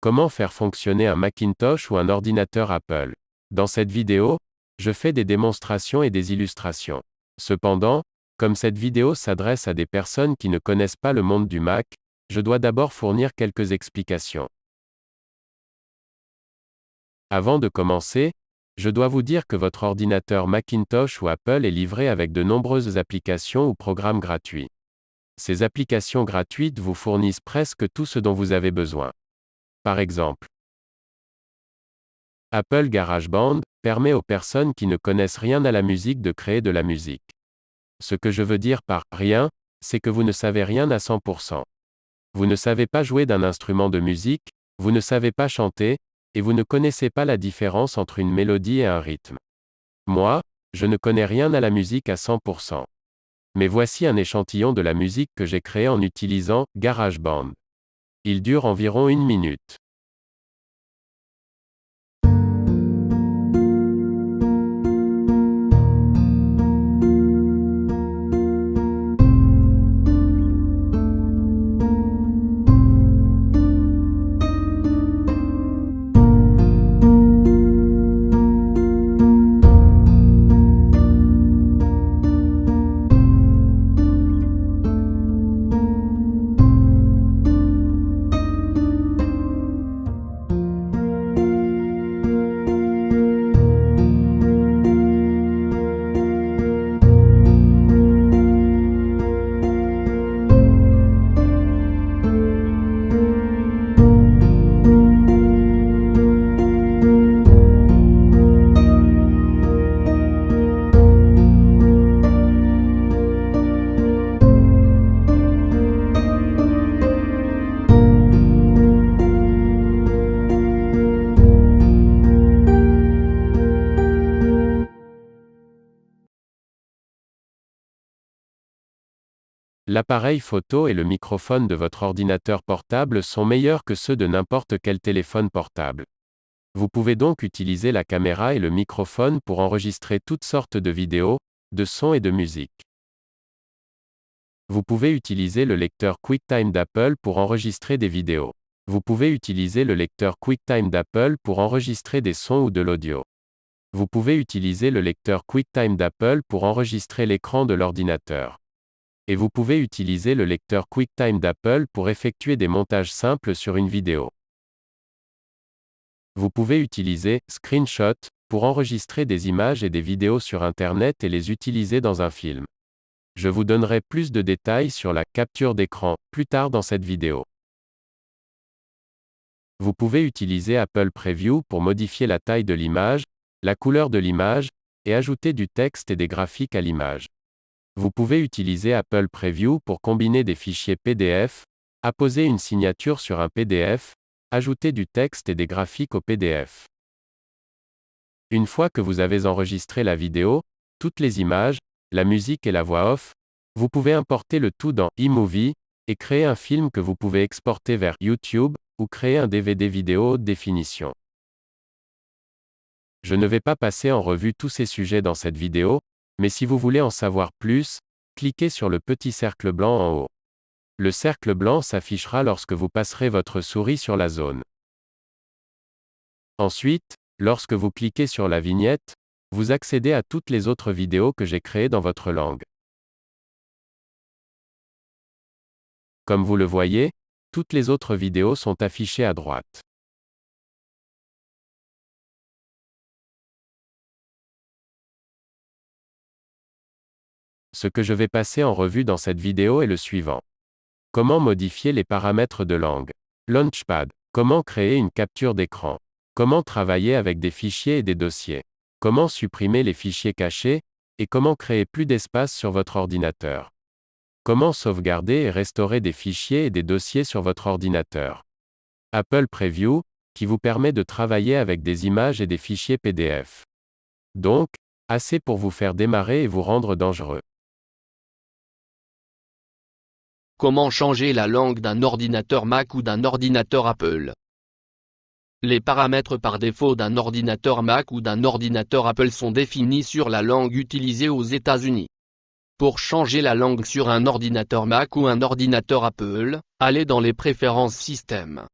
Comment faire fonctionner un Macintosh ou un ordinateur Apple? Dans cette vidéo, je fais des démonstrations et des illustrations. Cependant, comme cette vidéo s'adresse à des personnes qui ne connaissent pas le monde du Mac, je dois d'abord fournir quelques explications. Avant de commencer, je dois vous dire que votre ordinateur Macintosh ou Apple est livré avec de nombreuses applications ou programmes gratuits. Ces applications gratuites vous fournissent presque tout ce dont vous avez besoin. Par exemple, Apple GarageBand permet aux personnes qui ne connaissent rien à la musique de créer de la musique. Ce que je veux dire par rien, c'est que vous ne savez rien à 100%. Vous ne savez pas jouer d'un instrument de musique, vous ne savez pas chanter, et vous ne connaissez pas la différence entre une mélodie et un rythme. Moi, je ne connais rien à la musique à 100%. Mais voici un échantillon de la musique que j'ai créé en utilisant GarageBand. Il dure environ 1 minute. L'appareil photo et le microphone de votre ordinateur portable sont meilleurs que ceux de n'importe quel téléphone portable. Vous pouvez donc utiliser la caméra et le microphone pour enregistrer toutes sortes de vidéos, de sons et de musique. Vous pouvez utiliser le lecteur QuickTime d'Apple pour enregistrer des vidéos. Vous pouvez utiliser le lecteur QuickTime d'Apple pour enregistrer des sons ou de l'audio. Vous pouvez utiliser le lecteur QuickTime d'Apple pour enregistrer l'écran de l'ordinateur. Et vous pouvez utiliser le lecteur QuickTime d'Apple pour effectuer des montages simples sur une vidéo. Vous pouvez utiliser Screenshot pour enregistrer des images et des vidéos sur Internet et les utiliser dans un film. Je vous donnerai plus de détails sur la capture d'écran plus tard dans cette vidéo. Vous pouvez utiliser Apple Preview pour modifier la taille de l'image, la couleur de l'image, et ajouter du texte et des graphiques à l'image. Vous pouvez utiliser Apple Preview pour combiner des fichiers PDF, apposer une signature sur un PDF, ajouter du texte et des graphiques au PDF. Une fois que vous avez enregistré la vidéo, toutes les images, la musique et la voix off, vous pouvez importer le tout dans eMovie et créer un film que vous pouvez exporter vers YouTube ou créer un DVD vidéo haute définition. Je ne vais pas passer en revue tous ces sujets dans cette vidéo, mais si vous voulez en savoir plus, cliquez sur le petit cercle blanc en haut. Le cercle blanc s'affichera lorsque vous passerez votre souris sur la zone. Ensuite, lorsque vous cliquez sur la vignette, vous accédez à toutes les autres vidéos que j'ai créées dans votre langue. Comme vous le voyez, toutes les autres vidéos sont affichées à droite. Ce que je vais passer en revue dans cette vidéo est le suivant. Comment modifier les paramètres de langue? Launchpad. Comment créer une capture d'écran? Comment travailler avec des fichiers et des dossiers? Comment supprimer les fichiers cachés? Et comment créer plus d'espace sur votre ordinateur? Comment sauvegarder et restaurer des fichiers et des dossiers sur votre ordinateur? Apple Preview, qui vous permet de travailler avec des images et des fichiers PDF. Donc, assez pour vous faire démarrer et vous rendre dangereux. Comment changer la langue d'un ordinateur Mac ou d'un ordinateur Apple? Les paramètres par défaut d'un ordinateur Mac ou d'un ordinateur Apple sont définis sur la langue utilisée aux États-Unis. Pour changer la langue sur un ordinateur Mac ou un ordinateur Apple, allez dans les préférences système.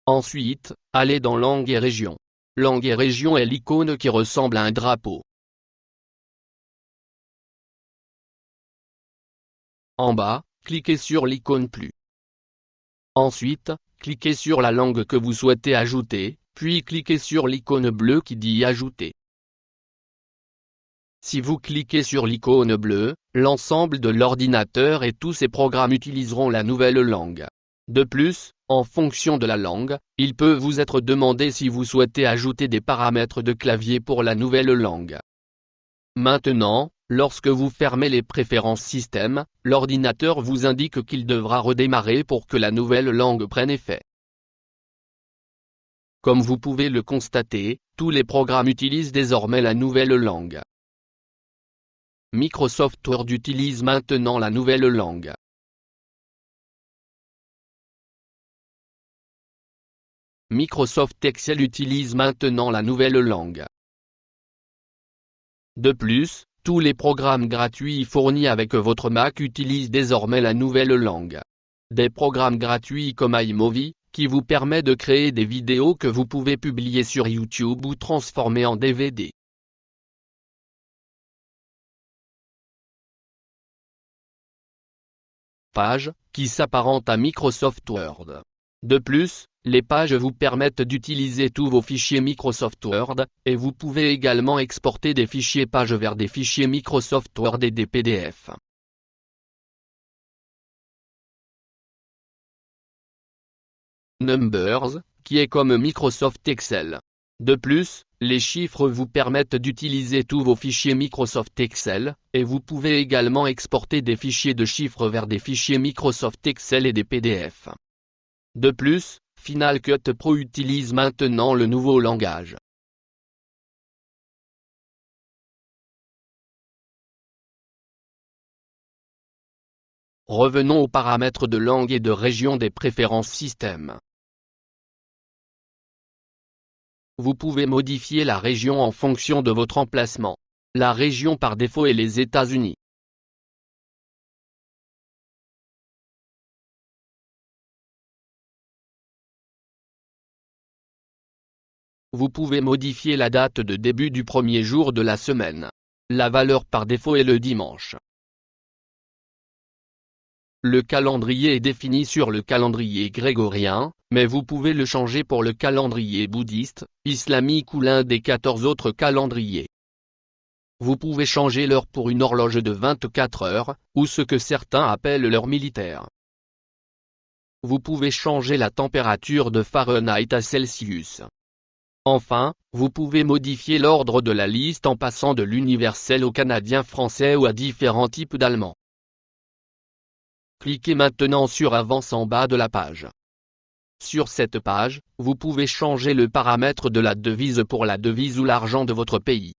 Ensuite, allez dans Langue et région. Langue et région est l'icône qui ressemble à un drapeau. En bas, cliquez sur l'icône plus. Ensuite, cliquez sur la langue que vous souhaitez ajouter, puis cliquez sur l'icône bleue qui dit Ajouter. Si vous cliquez sur l'icône bleue, l'ensemble de l'ordinateur et tous ses programmes utiliseront la nouvelle langue. De plus, en fonction de la langue, il peut vous être demandé si vous souhaitez ajouter des paramètres de clavier pour la nouvelle langue. Maintenant, lorsque vous fermez les préférences système, l'ordinateur vous indique qu'il devra redémarrer pour que la nouvelle langue prenne effet. Comme vous pouvez le constater, tous les programmes utilisent désormais la nouvelle langue. Microsoft Word utilise maintenant la nouvelle langue. Microsoft Excel utilise maintenant la nouvelle langue. De plus, tous les programmes gratuits fournis avec votre Mac utilisent désormais la nouvelle langue. Des programmes gratuits comme iMovie, qui vous permet de créer des vidéos que vous pouvez publier sur YouTube ou transformer en DVD. Pages, qui s'apparentent à Microsoft Word. De plus, les pages vous permettent d'utiliser tous vos fichiers Microsoft Word, et vous pouvez également exporter des fichiers pages vers des fichiers Microsoft Word et des PDF. Numbers, qui est comme Microsoft Excel. De plus, les chiffres vous permettent d'utiliser tous vos fichiers Microsoft Excel, et vous pouvez également exporter des fichiers de chiffres vers des fichiers Microsoft Excel et des PDF. De plus, Final Cut Pro utilise maintenant le nouveau langage. Revenons aux paramètres de langue et de région des préférences système. Vous pouvez modifier la région en fonction de votre emplacement. La région par défaut est les États-Unis. Vous pouvez modifier la date de début du premier jour de la semaine. La valeur par défaut est le dimanche. Le calendrier est défini sur le calendrier grégorien, mais vous pouvez le changer pour le calendrier bouddhiste, islamique ou l'un des 14 autres calendriers. Vous pouvez changer l'heure pour une horloge de 24 heures, ou ce que certains appellent l'heure militaire. Vous pouvez changer la température de Fahrenheit à Celsius. Enfin, vous pouvez modifier l'ordre de la liste en passant de l'universel au canadien français ou à différents types d'allemand. Cliquez maintenant sur Avance en bas de la page. Sur cette page, vous pouvez changer le paramètre de la devise pour la devise ou l'argent de votre pays.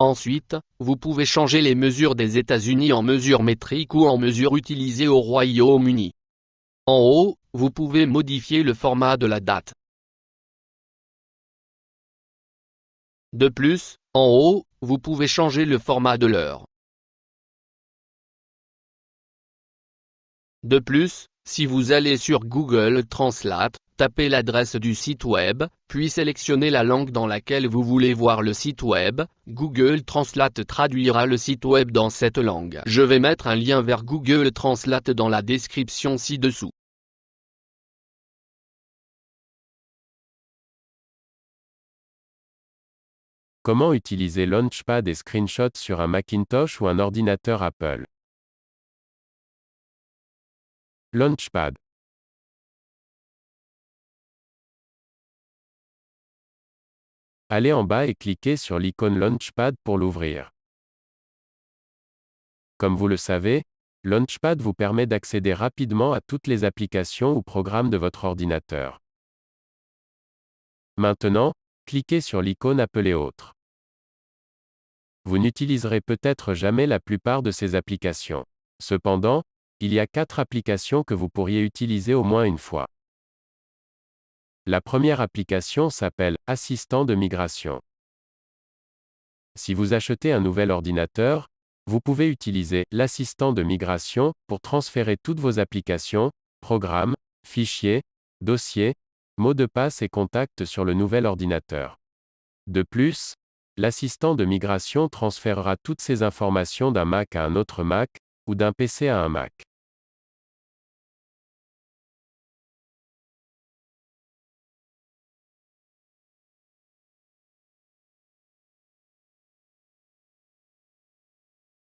Ensuite, vous pouvez changer les mesures des États-Unis en mesures métriques ou en mesures utilisées au Royaume-Uni. En haut, vous pouvez modifier le format de la date. De plus, en haut, vous pouvez changer le format de l'heure. De plus, si vous allez sur Google Translate, tapez l'adresse du site web, puis sélectionnez la langue dans laquelle vous voulez voir le site web. Google Translate traduira le site web dans cette langue. Je vais mettre un lien vers Google Translate dans la description ci-dessous. Comment utiliser Launchpad et Screenshot sur un Macintosh ou un ordinateur Apple? Launchpad. Allez en bas et cliquez sur l'icône Launchpad pour l'ouvrir. Comme vous le savez, Launchpad vous permet d'accéder rapidement à toutes les applications ou programmes de votre ordinateur. Maintenant, cliquez sur l'icône Apple et autres. Vous n'utiliserez peut-être jamais la plupart de ces applications. Cependant, il y a 4 applications que vous pourriez utiliser au moins une fois. La première application s'appelle Assistant de migration. Si vous achetez un nouvel ordinateur, vous pouvez utiliser l'assistant de migration pour transférer toutes vos applications, programmes, fichiers, dossiers, mots de passe et contacts sur le nouvel ordinateur. De plus, l'assistant de migration transférera toutes ces informations d'un Mac à un autre Mac, ou d'un PC à un Mac.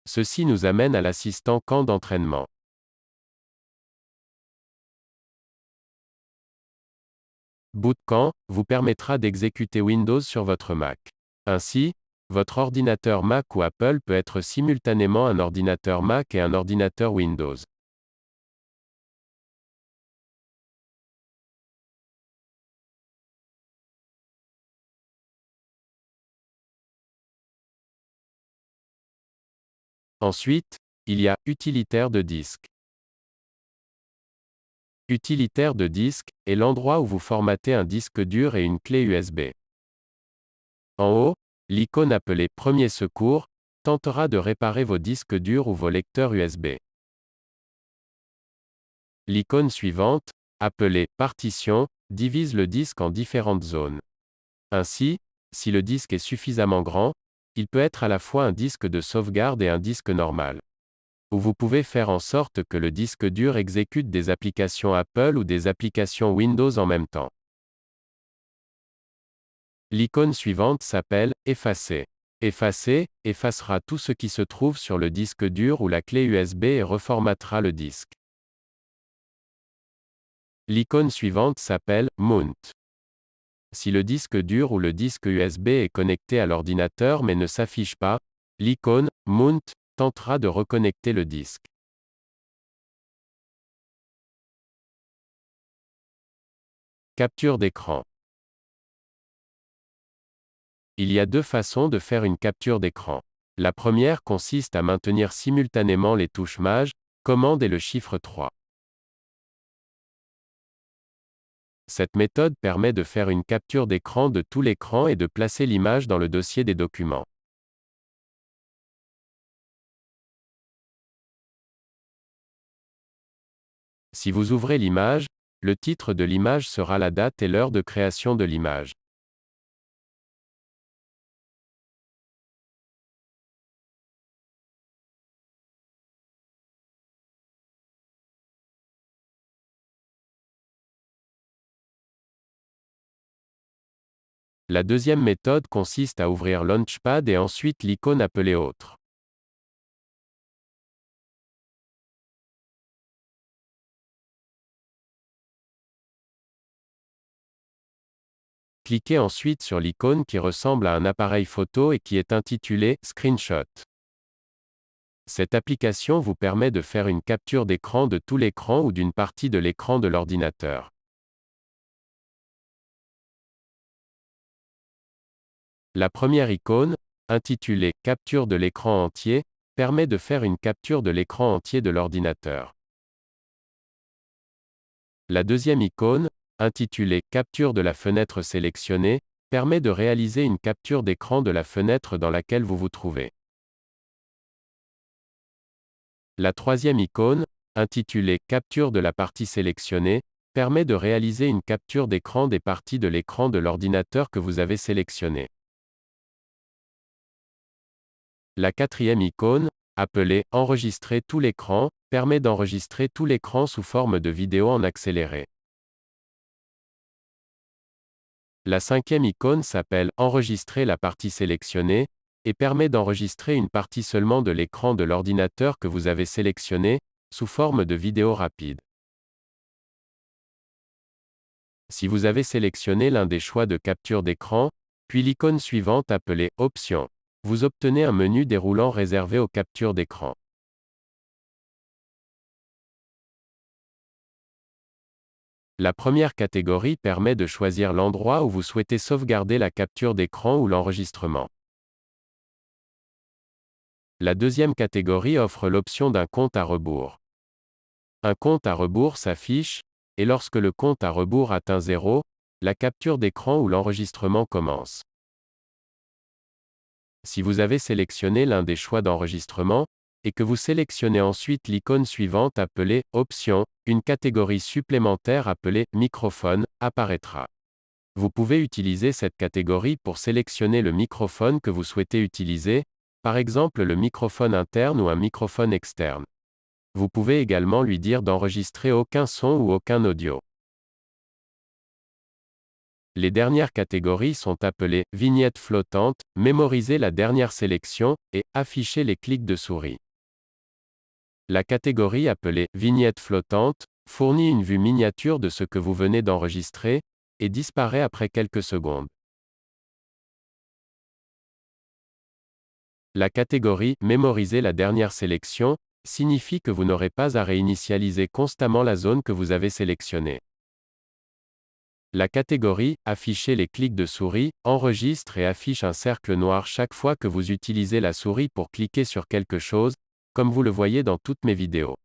Ceci nous amène à l'assistant camp d'entraînement. Bootcamp vous permettra d'exécuter Windows sur votre Mac. Ainsi, votre ordinateur Mac ou Apple peut être simultanément un ordinateur Mac et un ordinateur Windows. Ensuite, il y a utilitaire de disque. Utilitaire de disque est l'endroit où vous formatez un disque dur et une clé USB. En haut, l'icône appelée Premier secours tentera de réparer vos disques durs ou vos lecteurs USB. L'icône suivante, appelée Partition, divise le disque en différentes zones. Ainsi, si le disque est suffisamment grand, il peut être à la fois un disque de sauvegarde et un disque normal. Ou vous pouvez faire en sorte que le disque dur exécute des applications Apple ou des applications Windows en même temps. L'icône suivante s'appelle Effacer. Effacer effacera tout ce qui se trouve sur le disque dur ou la clé USB et reformatera le disque. L'icône suivante s'appelle Mount. Si le disque dur ou le disque USB est connecté à l'ordinateur mais ne s'affiche pas, l'icône Mount tentera de reconnecter le disque. Capture d'écran. Il y a deux façons de faire une capture d'écran. La première consiste à maintenir simultanément les touches Maj, commande et le chiffre 3. Cette méthode permet de faire une capture d'écran de tout l'écran et de placer l'image dans le dossier des documents. Si vous ouvrez l'image, le titre de l'image sera la date et l'heure de création de l'image. La deuxième méthode consiste à ouvrir Launchpad et ensuite l'icône appelée Autre. Cliquez ensuite sur l'icône qui ressemble à un appareil photo et qui est intitulée Screenshot. Cette application vous permet de faire une capture d'écran de tout l'écran ou d'une partie de l'écran de l'ordinateur. La première icône, intitulée Capture de l'écran entier, permet de faire une capture de l'écran entier de l'ordinateur. La deuxième icône, intitulée Capture de la fenêtre sélectionnée, permet de réaliser une capture d'écran de la fenêtre dans laquelle vous vous trouvez. La troisième icône, intitulée Capture de la partie sélectionnée, permet de réaliser une capture d'écran des parties de l'écran de l'ordinateur que vous avez sélectionné. La quatrième icône, appelée Enregistrer tout l'écran, permet d'enregistrer tout l'écran sous forme de vidéo en accéléré. La cinquième icône s'appelle Enregistrer la partie sélectionnée, et permet d'enregistrer une partie seulement de l'écran de l'ordinateur que vous avez sélectionné, sous forme de vidéo rapide. Si vous avez sélectionné l'un des choix de capture d'écran, puis l'icône suivante appelée Options, vous obtenez un menu déroulant réservé aux captures d'écran. La première catégorie permet de choisir l'endroit où vous souhaitez sauvegarder la capture d'écran ou l'enregistrement. La deuxième catégorie offre l'option d'un compte à rebours. Un compte à rebours s'affiche, et lorsque le compte à rebours atteint 0, la capture d'écran ou l'enregistrement commence. Si vous avez sélectionné l'un des choix d'enregistrement, et que vous sélectionnez ensuite l'icône suivante appelée « Options », une catégorie supplémentaire appelée « Microphone » apparaîtra. Vous pouvez utiliser cette catégorie pour sélectionner le microphone que vous souhaitez utiliser, par exemple le microphone interne ou un microphone externe. Vous pouvez également lui dire d'enregistrer aucun son ou aucun audio. Les dernières catégories sont appelées « Vignettes flottantes », mémoriser la dernière sélection, et « Afficher les clics de souris ». La catégorie appelée « Vignettes flottantes » fournit une vue miniature de ce que vous venez d'enregistrer, et disparaît après quelques secondes. La catégorie « Mémoriser la dernière sélection » signifie que vous n'aurez pas à réinitialiser constamment la zone que vous avez sélectionnée. La catégorie « Afficher les clics de souris » enregistre et affiche un cercle noir chaque fois que vous utilisez la souris pour cliquer sur quelque chose, comme vous le voyez dans toutes mes vidéos.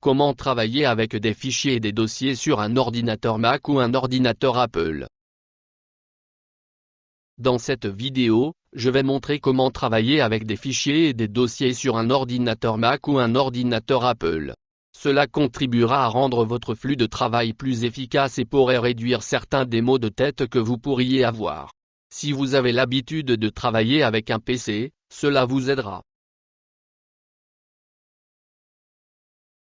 Comment travailler avec des fichiers et des dossiers sur un ordinateur Mac ou un ordinateur Apple? Dans cette vidéo, je vais montrer comment travailler avec des fichiers et des dossiers sur un ordinateur Mac ou un ordinateur Apple. Cela contribuera à rendre votre flux de travail plus efficace et pourrait réduire certains des maux de tête que vous pourriez avoir. Si vous avez l'habitude de travailler avec un PC, cela vous aidera.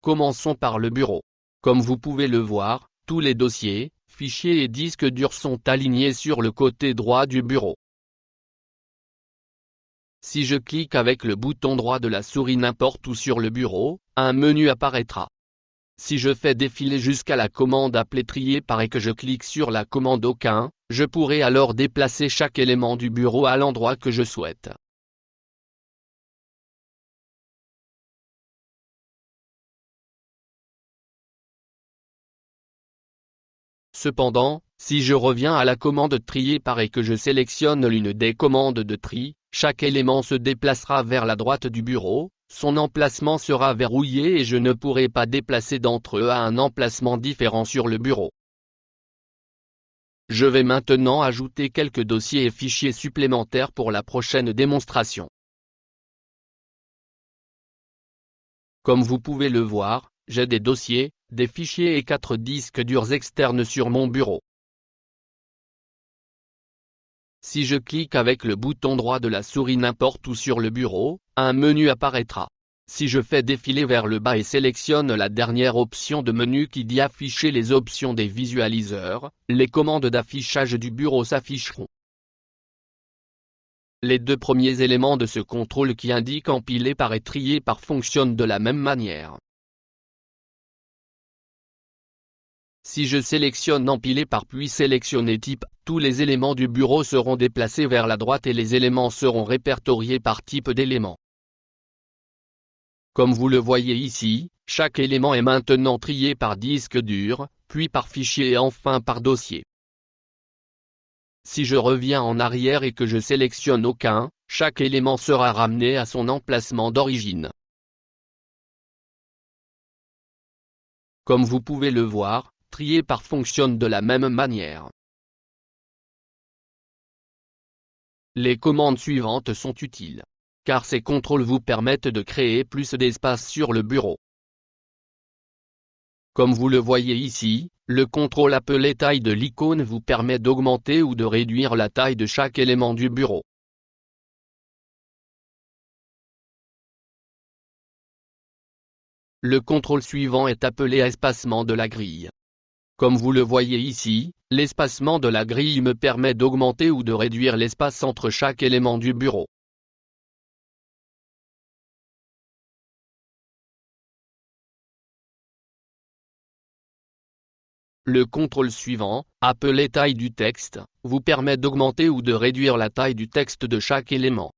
Commençons par le bureau. Comme vous pouvez le voir, tous les dossiers, fichiers et disques durs sont alignés sur le côté droit du bureau. Si je clique avec le bouton droit de la souris n'importe où sur le bureau, un menu apparaîtra. Si je fais défiler jusqu'à la commande appelée trier par et que je clique sur la commande aucun, je pourrai alors déplacer chaque élément du bureau à l'endroit que je souhaite. Cependant, si je reviens à la commande trier par et que je sélectionne l'une des commandes de tri, chaque élément se déplacera vers la droite du bureau, son emplacement sera verrouillé et je ne pourrai pas déplacer d'entre eux à un emplacement différent sur le bureau. Je vais maintenant ajouter quelques dossiers et fichiers supplémentaires pour la prochaine démonstration. Comme vous pouvez le voir, j'ai des dossiers, des fichiers et 4 disques durs externes sur mon bureau. Si je clique avec le bouton droit de la souris n'importe où sur le bureau, un menu apparaîtra. Si je fais défiler vers le bas et sélectionne la dernière option de menu qui dit afficher les options des visualiseurs, les commandes d'affichage du bureau s'afficheront. Les deux premiers éléments de ce contrôle qui indiquent empiler par et trier par fonctionnent de la même manière. Si je sélectionne empiler par puis sélectionner type, tous les éléments du bureau seront déplacés vers la droite et les éléments seront répertoriés par type d'élément. Comme vous le voyez ici, chaque élément est maintenant trié par disque dur, puis par fichier et enfin par dossier. Si je reviens en arrière et que je sélectionne aucun, chaque élément sera ramené à son emplacement d'origine. Comme vous pouvez le voir, trier par fonctionne de la même manière. Les commandes suivantes sont utiles, car ces contrôles vous permettent de créer plus d'espace sur le bureau. Comme vous le voyez ici, le contrôle appelé taille de l'icône vous permet d'augmenter ou de réduire la taille de chaque élément du bureau. Le contrôle suivant est appelé espacement de la grille. Comme vous le voyez ici, l'espacement de la grille me permet d'augmenter ou de réduire l'espace entre chaque élément du bureau. Le contrôle suivant, appelé taille du texte, vous permet d'augmenter ou de réduire la taille du texte de chaque élément.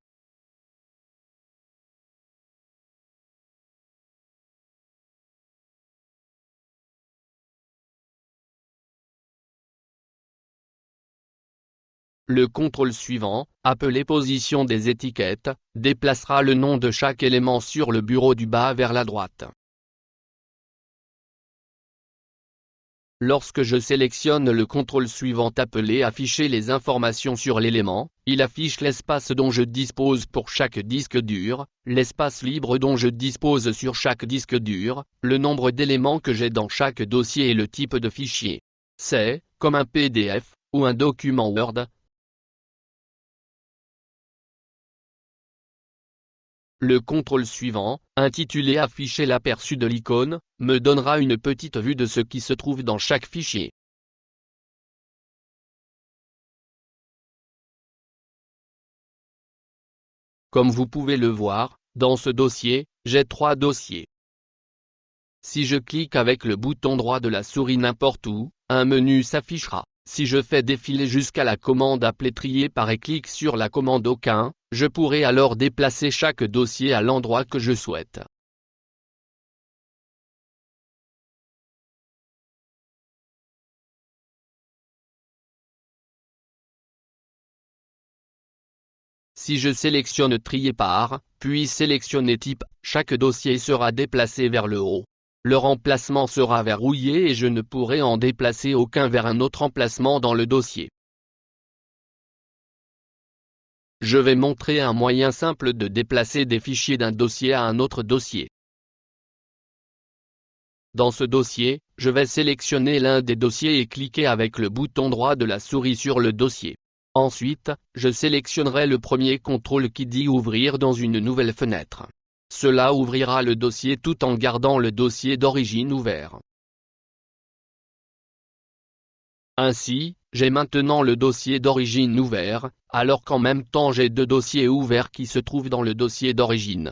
Le contrôle suivant, appelé position des étiquettes, déplacera le nom de chaque élément sur le bureau du bas vers la droite. Lorsque je sélectionne le contrôle suivant appelé Afficher les informations sur l'élément, il affiche l'espace dont je dispose pour chaque disque dur, l'espace libre dont je dispose sur chaque disque dur, le nombre d'éléments que j'ai dans chaque dossier et le type de fichier. C'est, comme un PDF, ou un document Word. Le contrôle suivant, intitulé Afficher l'aperçu de l'icône, me donnera une petite vue de ce qui se trouve dans chaque fichier. Comme vous pouvez le voir, dans ce dossier, j'ai 3 dossiers. Si je clique avec le bouton droit de la souris n'importe où, un menu s'affichera. Si je fais défiler jusqu'à la commande appelée Trier par et clique sur la commande Aucun, je pourrai alors déplacer chaque dossier à l'endroit que je souhaite. Si je sélectionne Trier par, puis sélectionner Type, chaque dossier sera déplacé vers le haut. Leur emplacement sera verrouillé et je ne pourrai en déplacer aucun vers un autre emplacement dans le dossier. Je vais montrer un moyen simple de déplacer des fichiers d'un dossier à un autre dossier. Dans ce dossier, je vais sélectionner l'un des dossiers et cliquer avec le bouton droit de la souris sur le dossier. Ensuite, je sélectionnerai le premier contrôle qui dit Ouvrir dans une nouvelle fenêtre. Cela ouvrira le dossier tout en gardant le dossier d'origine ouvert. Ainsi, j'ai maintenant le dossier d'origine ouvert, alors qu'en même temps j'ai 2 dossiers ouverts qui se trouvent dans le dossier d'origine.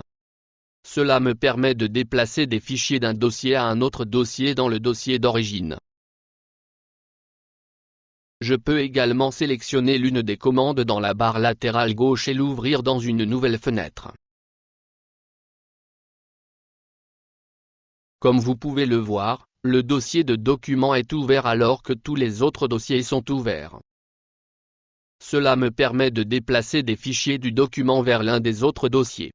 Cela me permet de déplacer des fichiers d'un dossier à un autre dossier dans le dossier d'origine. Je peux également sélectionner l'une des commandes dans la barre latérale gauche et l'ouvrir dans une nouvelle fenêtre. Comme vous pouvez le voir, le dossier de document est ouvert alors que tous les autres dossiers sont ouverts. Cela me permet de déplacer des fichiers du document vers l'un des autres dossiers.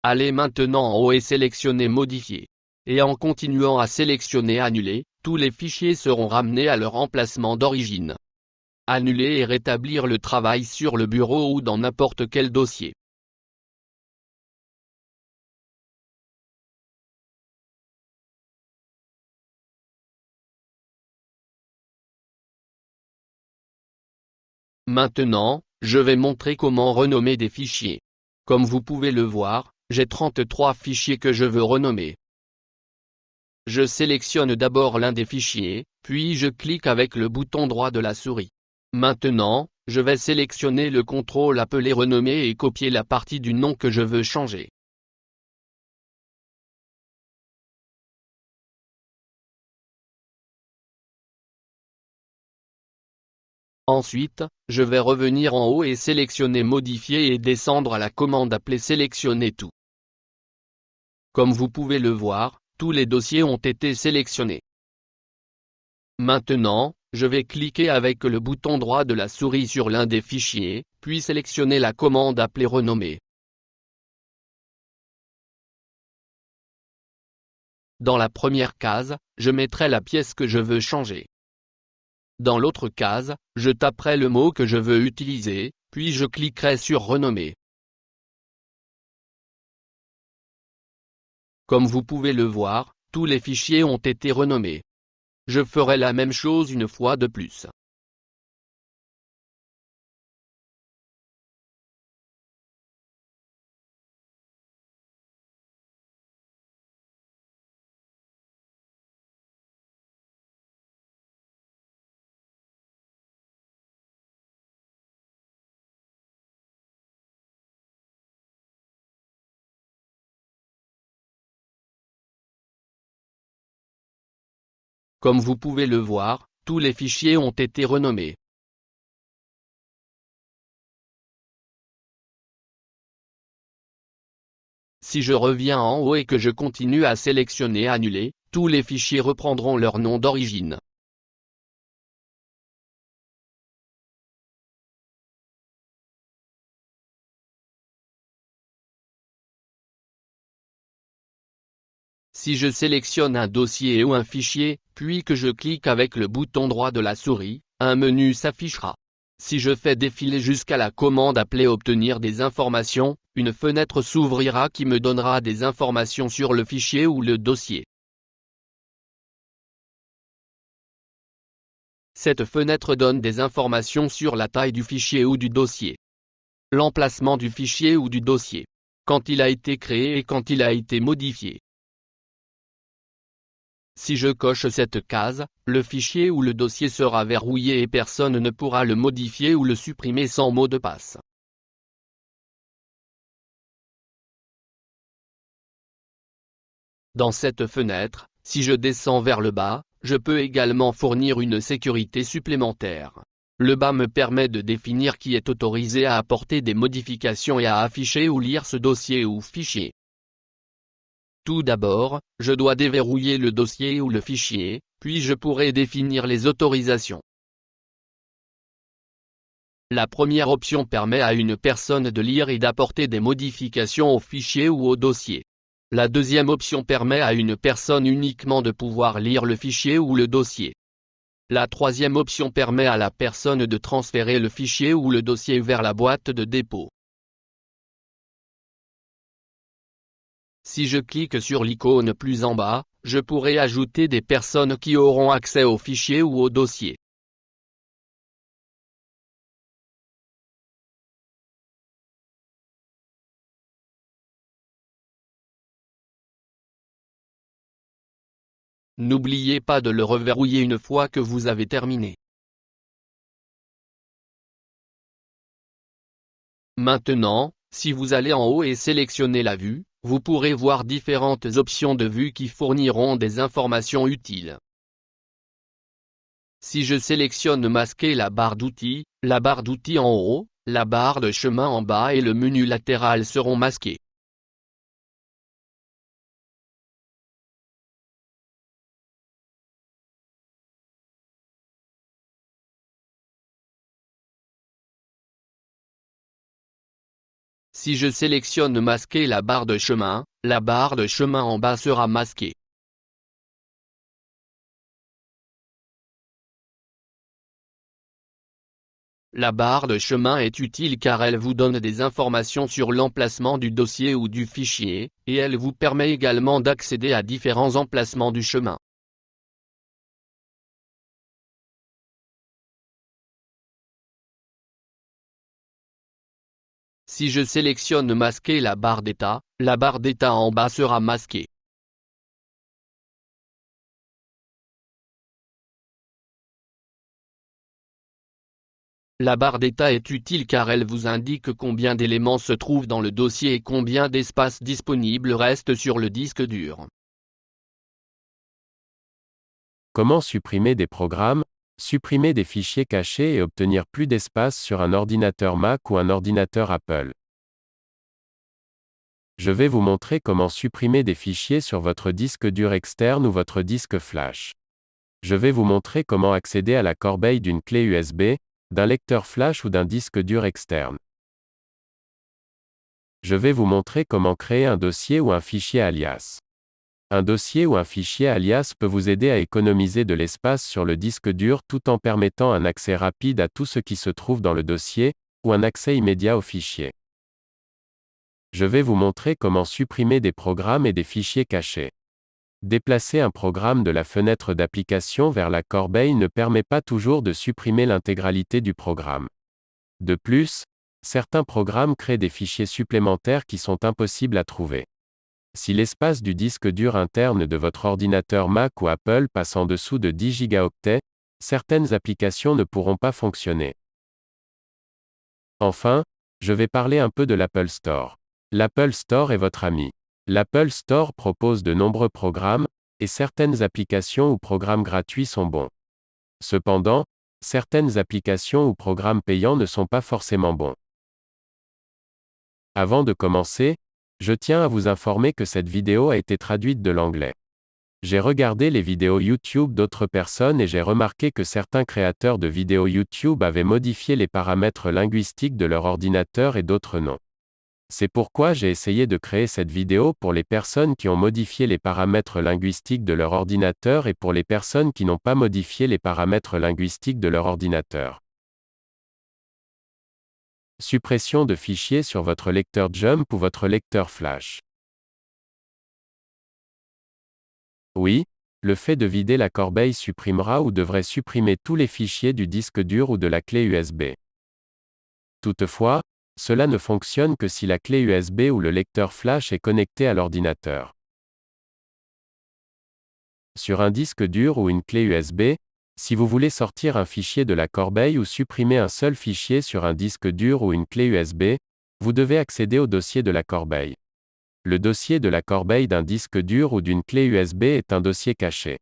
Allez maintenant en haut et sélectionnez Modifier. Et en continuant à sélectionner Annuler, tous les fichiers seront ramenés à leur emplacement d'origine. Annuler et rétablir le travail sur le bureau ou dans n'importe quel dossier. Maintenant, je vais montrer comment renommer des fichiers. Comme vous pouvez le voir, j'ai 33 fichiers que je veux renommer. Je sélectionne d'abord l'un des fichiers, puis je clique avec le bouton droit de la souris. Maintenant, je vais sélectionner le contrôle appelé Renommer et copier la partie du nom que je veux changer. Ensuite, je vais revenir en haut et sélectionner Modifier et descendre à la commande appelée Sélectionner tout. Comme vous pouvez le voir, tous les dossiers ont été sélectionnés. Maintenant, je vais cliquer avec le bouton droit de la souris sur l'un des fichiers, puis sélectionner la commande appelée Renommer. Dans la première case, je mettrai la pièce que je veux changer. Dans l'autre case, je taperai le mot que je veux utiliser, puis je cliquerai sur Renommer. Comme vous pouvez le voir, tous les fichiers ont été renommés. Je ferai la même chose une fois de plus. Comme vous pouvez le voir, tous les fichiers ont été renommés. Si je reviens en haut et que je continue à sélectionner Annuler, tous les fichiers reprendront leur nom d'origine. Si je sélectionne un dossier ou un fichier, puis que je clique avec le bouton droit de la souris, un menu s'affichera. Si je fais défiler jusqu'à la commande appelée Obtenir des informations, une fenêtre s'ouvrira qui me donnera des informations sur le fichier ou le dossier. Cette fenêtre donne des informations sur la taille du fichier ou du dossier, l'emplacement du fichier ou du dossier, quand il a été créé et quand il a été modifié. Si je coche cette case, le fichier ou le dossier sera verrouillé et personne ne pourra le modifier ou le supprimer sans mot de passe. Dans cette fenêtre, si je descends vers le bas, je peux également fournir une sécurité supplémentaire. Le bas me permet de définir qui est autorisé à apporter des modifications et à afficher ou lire ce dossier ou fichier. Tout d'abord, je dois déverrouiller le dossier ou le fichier, puis je pourrai définir les autorisations. La première option permet à une personne de lire et d'apporter des modifications au fichier ou au dossier. La deuxième option permet à une personne uniquement de pouvoir lire le fichier ou le dossier. La troisième option permet à la personne de transférer le fichier ou le dossier vers la boîte de dépôt. Si je clique sur l'icône plus en bas, je pourrai ajouter des personnes qui auront accès au fichier ou au dossier. N'oubliez pas de le reverrouiller une fois que vous avez terminé. Maintenant, si vous allez en haut et sélectionnez la vue, vous pourrez voir différentes options de vue qui fourniront des informations utiles. Si je sélectionne Masquer la barre d'outils en haut, la barre de chemin en bas et le menu latéral seront masqués. Si je sélectionne Masquer la barre de chemin en bas sera masquée. La barre de chemin est utile car elle vous donne des informations sur l'emplacement du dossier ou du fichier, et elle vous permet également d'accéder à différents emplacements du chemin. Si je sélectionne Masquer la barre d'état en bas sera masquée. La barre d'état est utile car elle vous indique combien d'éléments se trouvent dans le dossier et combien d'espace disponible reste sur le disque dur. Comment supprimer des programmes, supprimer des fichiers cachés et obtenir plus d'espace sur un ordinateur Mac ou un ordinateur Apple. Je vais vous montrer comment supprimer des fichiers sur votre disque dur externe ou votre disque flash. Je vais vous montrer comment accéder à la corbeille d'une clé USB, d'un lecteur flash ou d'un disque dur externe. Je vais vous montrer comment créer un dossier ou un fichier alias. Un dossier ou un fichier alias peut vous aider à économiser de l'espace sur le disque dur tout en permettant un accès rapide à tout ce qui se trouve dans le dossier, ou un accès immédiat au fichier. Je vais vous montrer comment supprimer des programmes et des fichiers cachés. Déplacer un programme de la fenêtre d'application vers la corbeille ne permet pas toujours de supprimer l'intégralité du programme. De plus, certains programmes créent des fichiers supplémentaires qui sont impossibles à trouver. Si l'espace du disque dur interne de votre ordinateur Mac ou Apple passe en dessous de 10 Go, certaines applications ne pourront pas fonctionner. Enfin, je vais parler un peu de l'Apple Store. L'Apple Store est votre ami. L'Apple Store propose de nombreux programmes, et certaines applications ou programmes gratuits sont bons. Cependant, certaines applications ou programmes payants ne sont pas forcément bons. Avant de commencer, je tiens à vous informer que cette vidéo a été traduite de l'anglais. J'ai regardé les vidéos YouTube d'autres personnes et j'ai remarqué que certains créateurs de vidéos YouTube avaient modifié les paramètres linguistiques de leur ordinateur et d'autres non. C'est pourquoi j'ai essayé de créer cette vidéo pour les personnes qui ont modifié les paramètres linguistiques de leur ordinateur et pour les personnes qui n'ont pas modifié les paramètres linguistiques de leur ordinateur. Suppression de fichiers sur votre lecteur Jump ou votre lecteur Flash. Oui, le fait de vider la corbeille supprimera ou devrait supprimer tous les fichiers du disque dur ou de la clé USB. Toutefois, cela ne fonctionne que si la clé USB ou le lecteur flash est connecté à l'ordinateur. Sur un disque dur ou une clé USB, si vous voulez sortir un fichier de la corbeille ou supprimer un seul fichier sur un disque dur ou une clé USB, vous devez accéder au dossier de la corbeille. Le dossier de la corbeille d'un disque dur ou d'une clé USB est un dossier caché.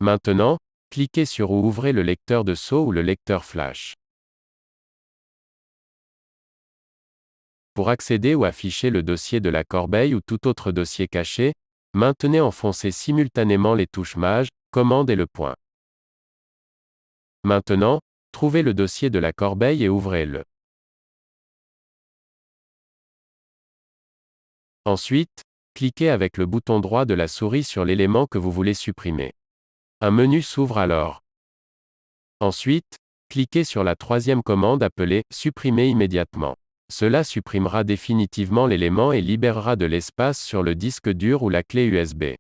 Maintenant, cliquez sur ou ouvrez le lecteur de sceau ou le lecteur flash. Pour accéder ou afficher le dossier de la corbeille ou tout autre dossier caché, maintenez enfoncés simultanément les touches Maj, Commande et le point. Maintenant, trouvez le dossier de la corbeille et ouvrez-le. Ensuite, cliquez avec le bouton droit de la souris sur l'élément que vous voulez supprimer. Un menu s'ouvre alors. Ensuite, cliquez sur la troisième commande appelée « Supprimer immédiatement ». Cela supprimera définitivement l'élément et libérera de l'espace sur le disque dur ou la clé USB.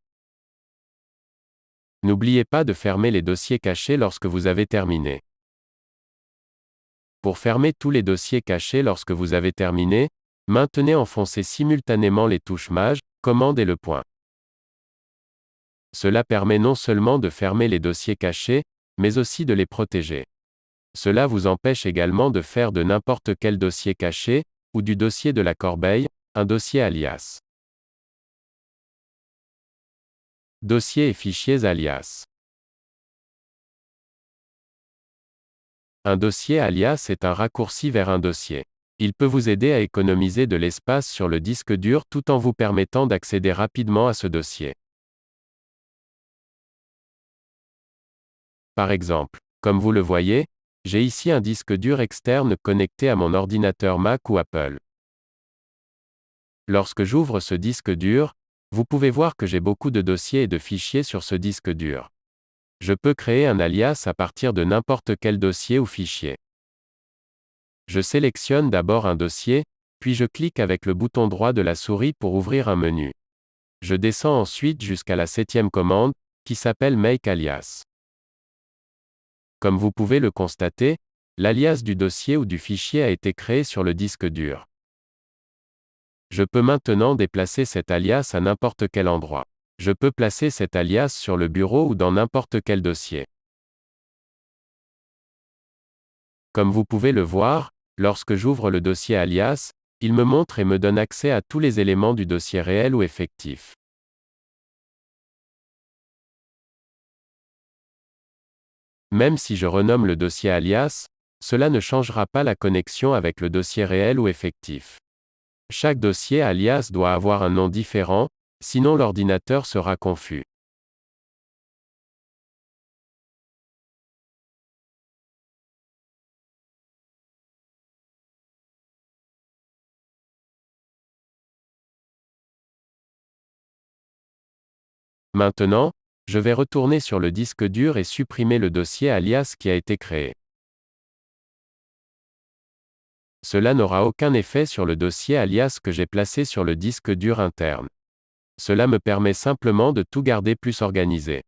N'oubliez pas de fermer les dossiers cachés lorsque vous avez terminé. Pour fermer tous les dossiers cachés lorsque vous avez terminé, maintenez enfoncés simultanément les touches Maj, Commande et le point. Cela permet non seulement de fermer les dossiers cachés, mais aussi de les protéger. Cela vous empêche également de faire de n'importe quel dossier caché, ou du dossier de la corbeille, un dossier alias. Dossiers et fichiers alias. Un dossier alias est un raccourci vers un dossier. Il peut vous aider à économiser de l'espace sur le disque dur tout en vous permettant d'accéder rapidement à ce dossier. Par exemple, comme vous le voyez, j'ai ici un disque dur externe connecté à mon ordinateur Mac ou Apple. Lorsque j'ouvre ce disque dur, vous pouvez voir que j'ai beaucoup de dossiers et de fichiers sur ce disque dur. Je peux créer un alias à partir de n'importe quel dossier ou fichier. Je sélectionne d'abord un dossier, puis je clique avec le bouton droit de la souris pour ouvrir un menu. Je descends ensuite jusqu'à la 7e commande, qui s'appelle Make Alias. Comme vous pouvez le constater, l'alias du dossier ou du fichier a été créé sur le disque dur. Je peux maintenant déplacer cet alias à n'importe quel endroit. Je peux placer cet alias sur le bureau ou dans n'importe quel dossier. Comme vous pouvez le voir, lorsque j'ouvre le dossier alias, il me montre et me donne accès à tous les éléments du dossier réel ou effectif. Même si je renomme le dossier alias, cela ne changera pas la connexion avec le dossier réel ou effectif. Chaque dossier alias doit avoir un nom différent, sinon l'ordinateur sera confus. Maintenant, je vais retourner sur le disque dur et supprimer le dossier alias qui a été créé. Cela n'aura aucun effet sur le dossier alias que j'ai placé sur le disque dur interne. Cela me permet simplement de tout garder plus organisé.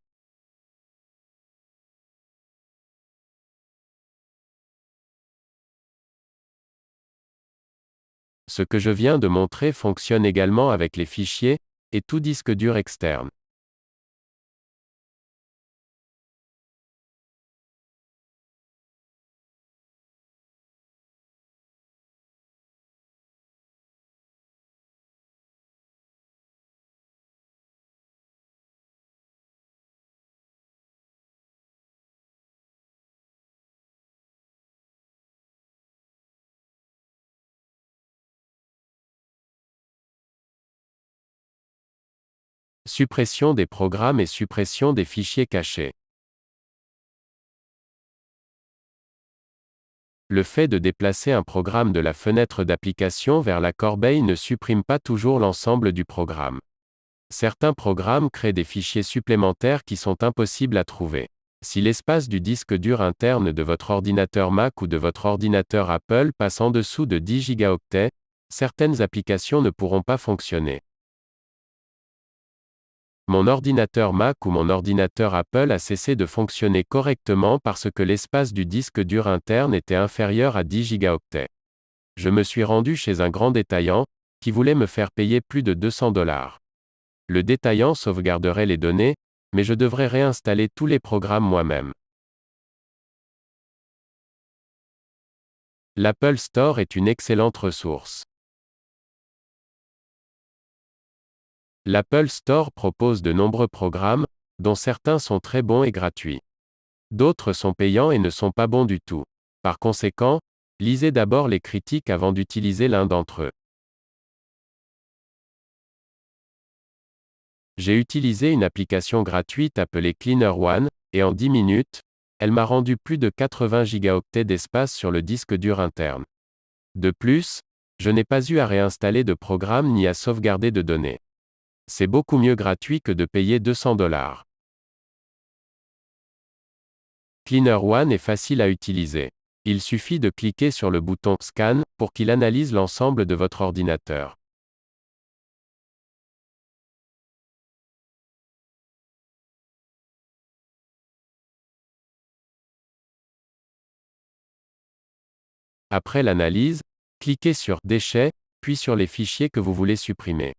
Ce que je viens de montrer fonctionne également avec les fichiers, et tout disque dur externe. Suppression des programmes et suppression des fichiers cachés. Le fait de déplacer un programme de la fenêtre d'application vers la corbeille ne supprime pas toujours l'ensemble du programme. Certains programmes créent des fichiers supplémentaires qui sont impossibles à trouver. Si l'espace du disque dur interne de votre ordinateur Mac ou de votre ordinateur Apple passe en dessous de 10 gigaoctets, certaines applications ne pourront pas fonctionner. Mon ordinateur Mac ou mon ordinateur Apple a cessé de fonctionner correctement parce que l'espace du disque dur interne était inférieur à 10 gigaoctets. Je me suis rendu chez un grand détaillant, qui voulait me faire payer plus de $200. Le détaillant sauvegarderait les données, mais je devrais réinstaller tous les programmes moi-même. L'Apple Store est une excellente ressource. L'Apple Store propose de nombreux programmes, dont certains sont très bons et gratuits. D'autres sont payants et ne sont pas bons du tout. Par conséquent, lisez d'abord les critiques avant d'utiliser l'un d'entre eux. J'ai utilisé une application gratuite appelée Cleaner One, et en 10 minutes, elle m'a rendu plus de 80 gigaoctets d'espace sur le disque dur interne. De plus, je n'ai pas eu à réinstaller de programme ni à sauvegarder de données. C'est beaucoup mieux gratuit que de payer $200. Cleaner One est facile à utiliser. Il suffit de cliquer sur le bouton Scan pour qu'il analyse l'ensemble de votre ordinateur. Après l'analyse, cliquez sur Déchets, puis sur les fichiers que vous voulez supprimer.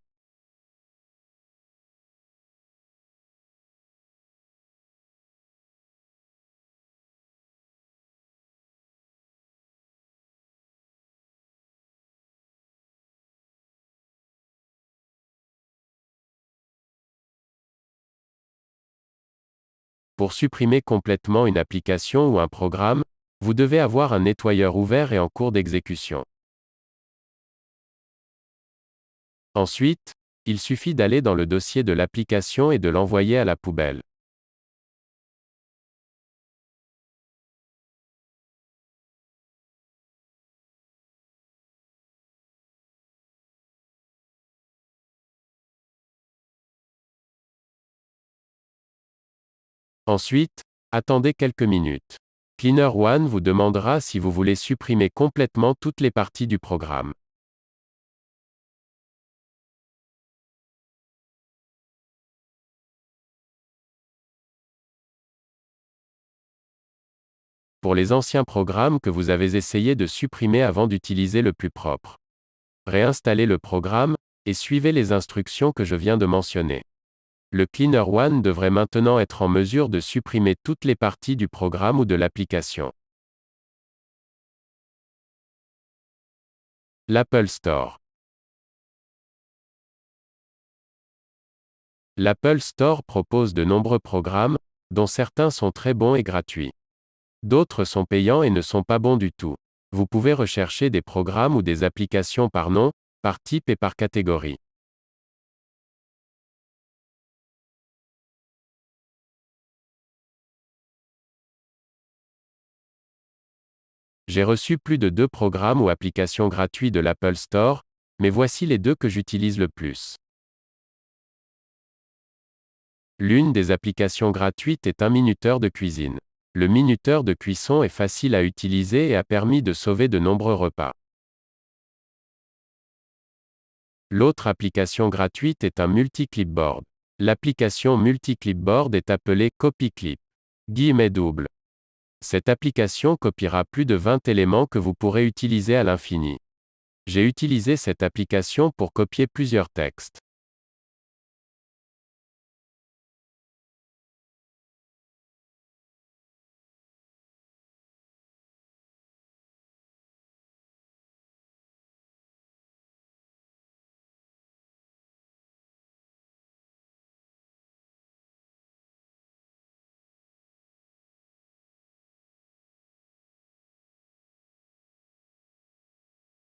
Pour supprimer complètement une application ou un programme, vous devez avoir un nettoyeur ouvert et en cours d'exécution. Ensuite, il suffit d'aller dans le dossier de l'application et de l'envoyer à la poubelle. Ensuite, attendez quelques minutes. Cleaner One vous demandera si vous voulez supprimer complètement toutes les parties du programme. Pour les anciens programmes que vous avez essayé de supprimer avant d'utiliser le plus propre. Réinstallez le programme, et suivez les instructions que je viens de mentionner. Le Cleaner One devrait maintenant être en mesure de supprimer toutes les parties du programme ou de l'application. L'Apple Store. L'Apple Store propose de nombreux programmes, dont certains sont très bons et gratuits. D'autres sont payants et ne sont pas bons du tout. Vous pouvez rechercher des programmes ou des applications par nom, par type et par catégorie. J'ai reçu plus de 2 programmes ou applications gratuits de l'Apple Store, mais voici les 2 que j'utilise le plus. L'une des applications gratuites est un minuteur de cuisine. Le minuteur de cuisson est facile à utiliser et a permis de sauver de nombreux repas. L'autre application gratuite est un multi-clipboard. L'application multi-clipboard est appelée CopyClip. _. Cette application copiera plus de 20 éléments que vous pourrez utiliser à l'infini. J'ai utilisé cette application pour copier plusieurs textes.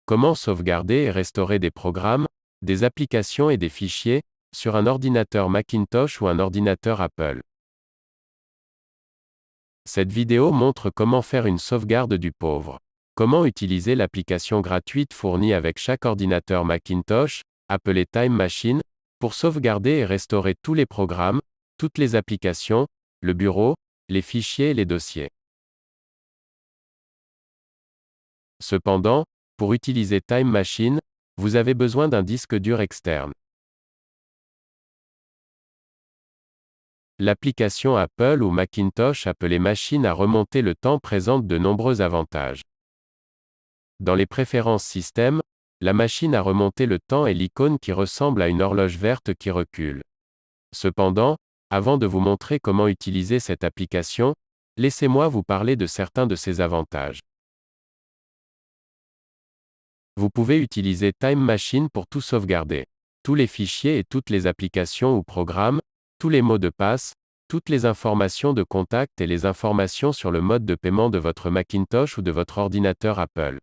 Comment sauvegarder et restaurer des programmes, des applications et des fichiers, sur un ordinateur Macintosh ou un ordinateur Apple. Cette vidéo montre comment faire une sauvegarde du pauvre. Comment utiliser l'application gratuite fournie avec chaque ordinateur Macintosh, appelée Time Machine, pour sauvegarder et restaurer tous les programmes, toutes les applications, le bureau, les fichiers et les dossiers. Cependant, pour utiliser Time Machine, vous avez besoin d'un disque dur externe. L'application Apple ou Macintosh appelée Machine à remonter le temps présente de nombreux avantages. Dans les préférences système, la machine à remonter le temps est l'icône qui ressemble à une horloge verte qui recule. Cependant, avant de vous montrer comment utiliser cette application, laissez-moi vous parler de certains de ses avantages. Vous pouvez utiliser Time Machine pour tout sauvegarder. Tous les fichiers et toutes les applications ou programmes, tous les mots de passe, toutes les informations de contact et les informations sur le mode de paiement de votre Macintosh ou de votre ordinateur Apple.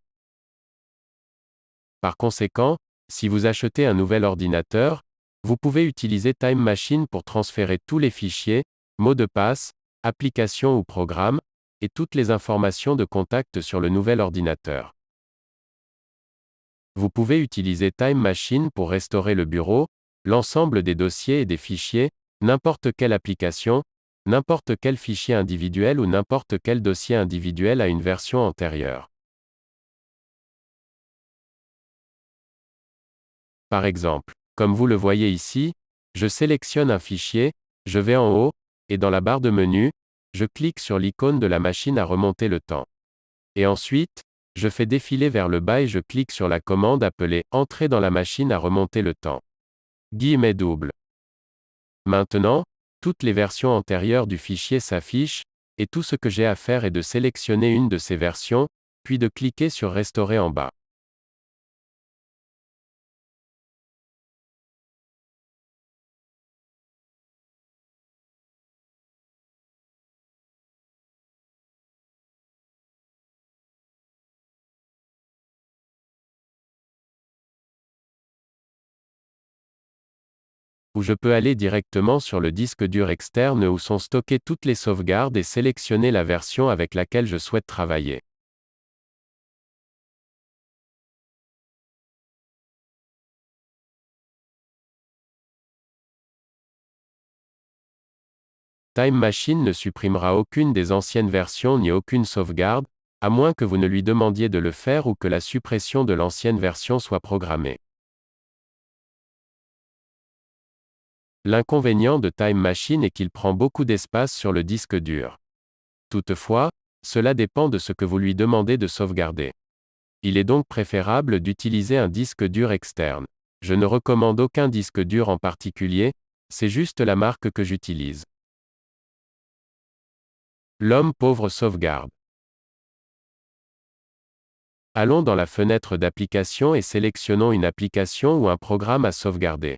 Par conséquent, si vous achetez un nouvel ordinateur, vous pouvez utiliser Time Machine pour transférer tous les fichiers, mots de passe, applications ou programmes, et toutes les informations de contact sur le nouvel ordinateur. Vous pouvez utiliser Time Machine pour restaurer le bureau, l'ensemble des dossiers et des fichiers, n'importe quelle application, n'importe quel fichier individuel ou n'importe quel dossier individuel à une version antérieure. Par exemple, comme vous le voyez ici, je sélectionne un fichier, je vais en haut, et dans la barre de menu, je clique sur l'icône de la machine à remonter le temps. Et ensuite, je fais défiler vers le bas et je clique sur la commande appelée « Entrer dans la machine à remonter le temps ». Guillemets doubles. Maintenant, toutes les versions antérieures du fichier s'affichent, et tout ce que j'ai à faire est de sélectionner une de ces versions, puis de cliquer sur « Restaurer » en bas. Ou je peux aller directement sur le disque dur externe où sont stockées toutes les sauvegardes et sélectionner la version avec laquelle je souhaite travailler. Time Machine ne supprimera aucune des anciennes versions ni aucune sauvegarde, à moins que vous ne lui demandiez de le faire ou que la suppression de l'ancienne version soit programmée. L'inconvénient de Time Machine est qu'il prend beaucoup d'espace sur le disque dur. Toutefois, cela dépend de ce que vous lui demandez de sauvegarder. Il est donc préférable d'utiliser un disque dur externe. Je ne recommande aucun disque dur en particulier, c'est juste la marque que j'utilise. L'homme pauvre sauvegarde. Allons dans la fenêtre d'application et sélectionnons une application ou un programme à sauvegarder.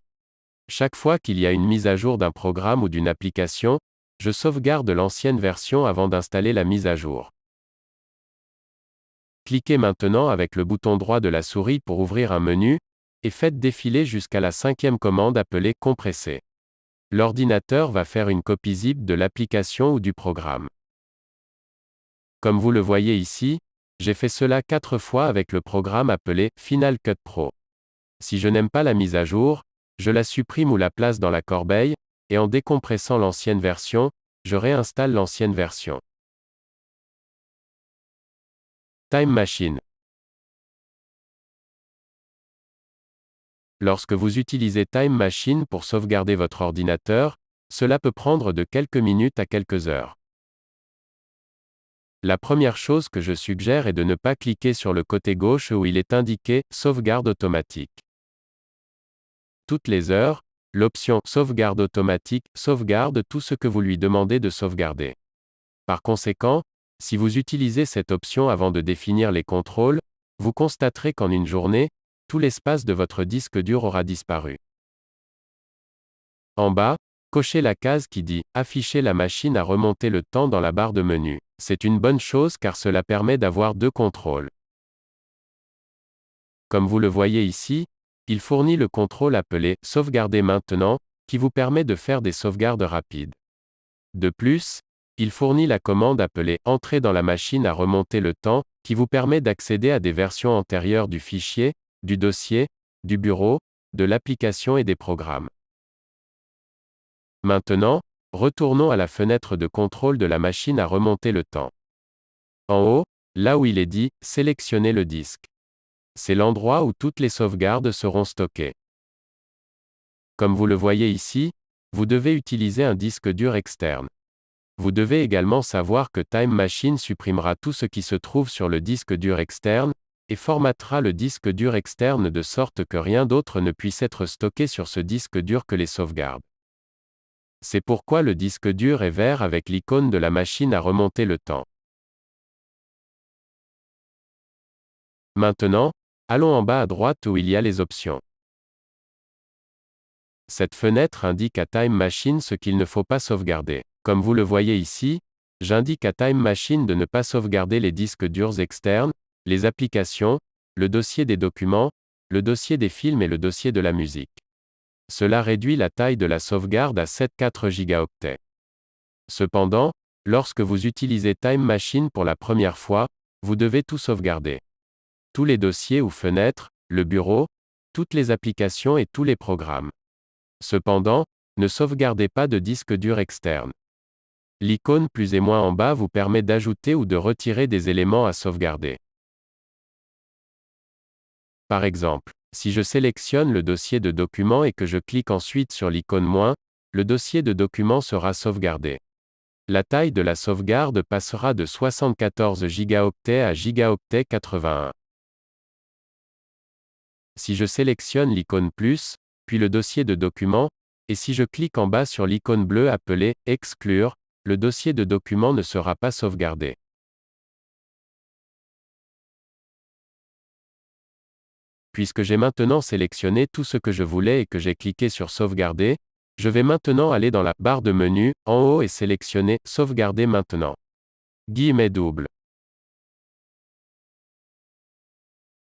Chaque fois qu'il y a une mise à jour d'un programme ou d'une application, je sauvegarde l'ancienne version avant d'installer la mise à jour. Cliquez maintenant avec le bouton droit de la souris pour ouvrir un menu, et faites défiler jusqu'à la 5e commande appelée « Compresser ». L'ordinateur va faire une copie zip de l'application ou du programme. Comme vous le voyez ici, j'ai fait cela 4 fois avec le programme appelé « Final Cut Pro ». Si je n'aime pas la mise à jour, je la supprime ou la place dans la corbeille, et en décompressant l'ancienne version, je réinstalle l'ancienne version. Time Machine. Lorsque vous utilisez Time Machine pour sauvegarder votre ordinateur, cela peut prendre de quelques minutes à quelques heures. La première chose que je suggère est de ne pas cliquer sur le côté gauche où il est indiqué « Sauvegarde automatique ». Toutes les heures, l'option « Sauvegarde automatique » sauvegarde tout ce que vous lui demandez de sauvegarder. Par conséquent, si vous utilisez cette option avant de définir les contrôles, vous constaterez qu'en une journée, tout l'espace de votre disque dur aura disparu. En bas, cochez la case qui dit « Afficher la machine à remonter le temps dans la barre de menu ». C'est une bonne chose car cela permet d'avoir 2 contrôles. Comme vous le voyez ici, il fournit le contrôle appelé « Sauvegarder maintenant », qui vous permet de faire des sauvegardes rapides. De plus, Il fournit la commande appelée Entrer dans la machine à remonter le temps, qui vous permet d'accéder à des versions antérieures du fichier, du dossier, du bureau, de l'application et des programmes. Maintenant, retournons à la fenêtre de contrôle de la machine à remonter le temps. En haut, là où il est dit « Sélectionnez le disque ». C'est l'endroit où toutes les sauvegardes seront stockées. Comme vous le voyez ici, vous devez utiliser un disque dur externe. Vous devez également savoir que Time Machine supprimera tout ce qui se trouve sur le disque dur externe, et formatera le disque dur externe de sorte que rien d'autre ne puisse être stocké sur ce disque dur que les sauvegardes. C'est pourquoi le disque dur est vert avec l'icône de la machine à remonter le temps. Maintenant, allons en bas à droite où il y a les options. Cette fenêtre indique à Time Machine ce qu'il ne faut pas sauvegarder. Comme vous le voyez ici, j'indique à Time Machine de ne pas sauvegarder les disques durs externes, les applications, le dossier des documents, le dossier des films et le dossier de la musique. Cela réduit la taille de la sauvegarde à 7,4 gigaoctets. Cependant, lorsque vous utilisez Time Machine pour la première fois, vous devez tout sauvegarder. Tous les dossiers ou fenêtres, le bureau, toutes les applications et tous les programmes. Cependant, ne sauvegardez pas de disque dur externe. L'icône plus et moins en bas vous permet d'ajouter ou de retirer des éléments à sauvegarder. Par exemple, si je sélectionne le dossier de documents et que je clique ensuite sur l'icône moins, le dossier de documents sera sauvegardé. La taille de la sauvegarde passera de 74 gigaoctets à gigaoctet 81. Si je sélectionne l'icône plus, puis le dossier de documents, et si je clique en bas sur l'icône bleue appelée « Exclure », le dossier de documents ne sera pas sauvegardé. Puisque j'ai maintenant sélectionné tout ce que je voulais et que j'ai cliqué sur « Sauvegarder », je vais maintenant aller dans la barre de menu, en haut et sélectionner « Sauvegarder maintenant ». Guillemets doubles.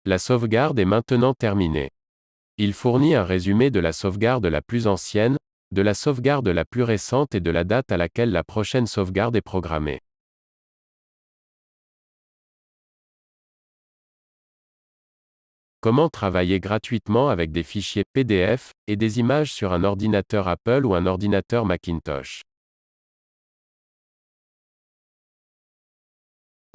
La sauvegarde est maintenant terminée. Il fournit un résumé de la sauvegarde la plus ancienne, de la sauvegarde la plus récente et de la date à laquelle la prochaine sauvegarde est programmée. Comment travailler gratuitement avec des fichiers PDF et des images sur un ordinateur Apple ou un ordinateur Macintosh?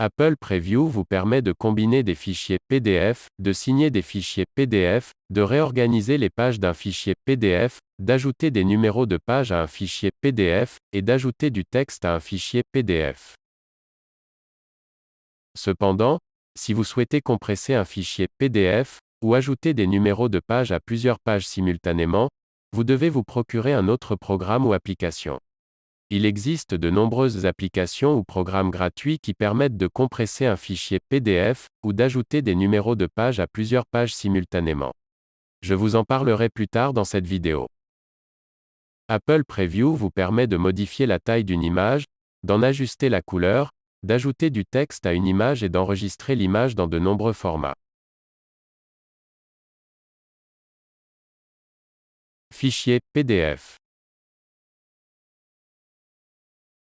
Apple Preview vous permet de combiner des fichiers PDF, de signer des fichiers PDF, de réorganiser les pages d'un fichier PDF, d'ajouter des numéros de page à un fichier PDF, et d'ajouter du texte à un fichier PDF. Cependant, si vous souhaitez compresser un fichier PDF, ou ajouter des numéros de page à plusieurs pages simultanément, vous devez vous procurer un autre programme ou application. Il existe de nombreuses applications ou programmes gratuits qui permettent de compresser un fichier PDF, ou d'ajouter des numéros de page à plusieurs pages simultanément. Je vous en parlerai plus tard dans cette vidéo. Apple Preview vous permet de modifier la taille d'une image, d'en ajuster la couleur, d'ajouter du texte à une image et d'enregistrer l'image dans de nombreux formats. Fichier PDF.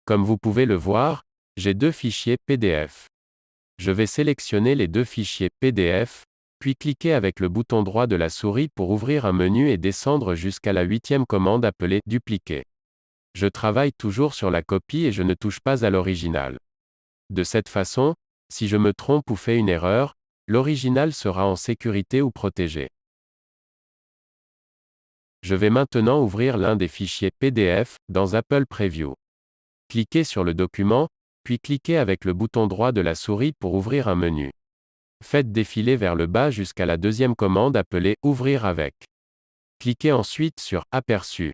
Comme vous pouvez le voir, j'ai deux fichiers PDF. Je vais sélectionner les deux fichiers PDF, puis cliquer avec le bouton droit de la souris pour ouvrir un menu et descendre jusqu'à la 8e commande appelée « Dupliquer ». Je travaille toujours sur la copie et je ne touche pas à l'original. De cette façon, si je me trompe ou fais une erreur, l'original sera en sécurité ou protégé. Je vais maintenant ouvrir l'un des fichiers PDF dans Apple Preview. Cliquez sur le document, puis cliquez avec le bouton droit de la souris pour ouvrir un menu. Faites défiler vers le bas jusqu'à la deuxième commande appelée « Ouvrir avec ». Cliquez ensuite sur « Aperçu ».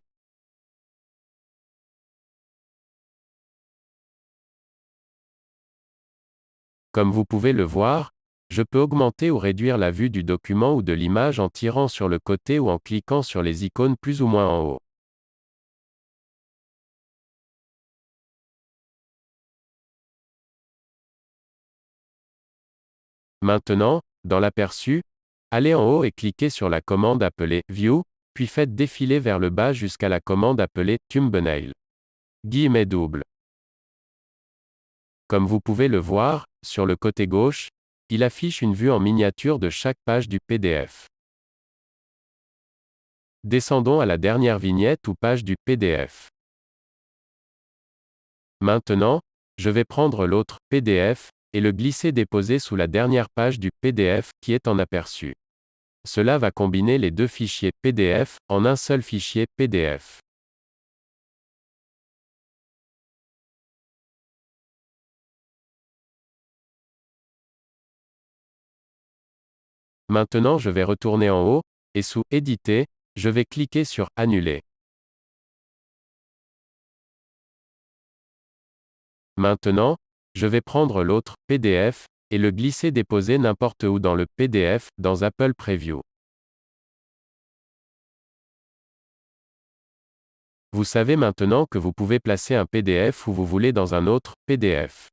Comme vous pouvez le voir, je peux augmenter ou réduire la vue du document ou de l'image en tirant sur le côté ou en cliquant sur les icônes plus ou moins en haut. Maintenant, dans l'aperçu, allez en haut et cliquez sur la commande appelée « View », puis faites défiler vers le bas jusqu'à la commande appelée « Thumbnail ». Guillemets doubles. Comme vous pouvez le voir, sur le côté gauche, il affiche une vue en miniature de chaque page du PDF. Descendons à la dernière vignette ou page du PDF. Maintenant, je vais prendre l'autre PDF et le glisser-déposer sous la dernière page du PDF qui est en aperçu. Cela va combiner les deux fichiers PDF en un seul fichier PDF. Maintenant, je vais retourner en haut, et sous Éditer, je vais cliquer sur Annuler. Maintenant, je vais prendre l'autre PDF et le glisser-déposer n'importe où dans le PDF, dans Apple Preview. Vous savez maintenant que vous pouvez placer un PDF où vous voulez dans un autre PDF.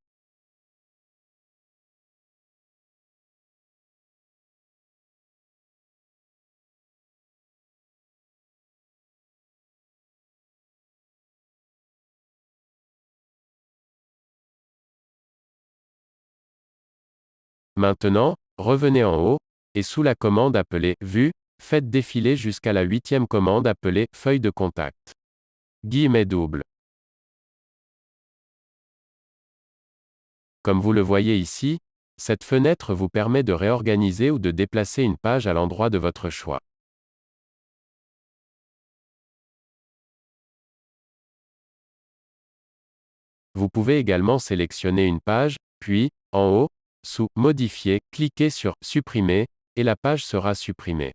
Maintenant, revenez en haut, et sous la commande appelée Vue, faites défiler jusqu'à la 8e commande appelée Feuille de contact. Guillemets doubles. Comme vous le voyez ici, cette fenêtre vous permet de réorganiser ou de déplacer une page à l'endroit de votre choix. Vous pouvez également sélectionner une page, puis, en haut, sous Modifier, cliquez sur Supprimer, et la page sera supprimée.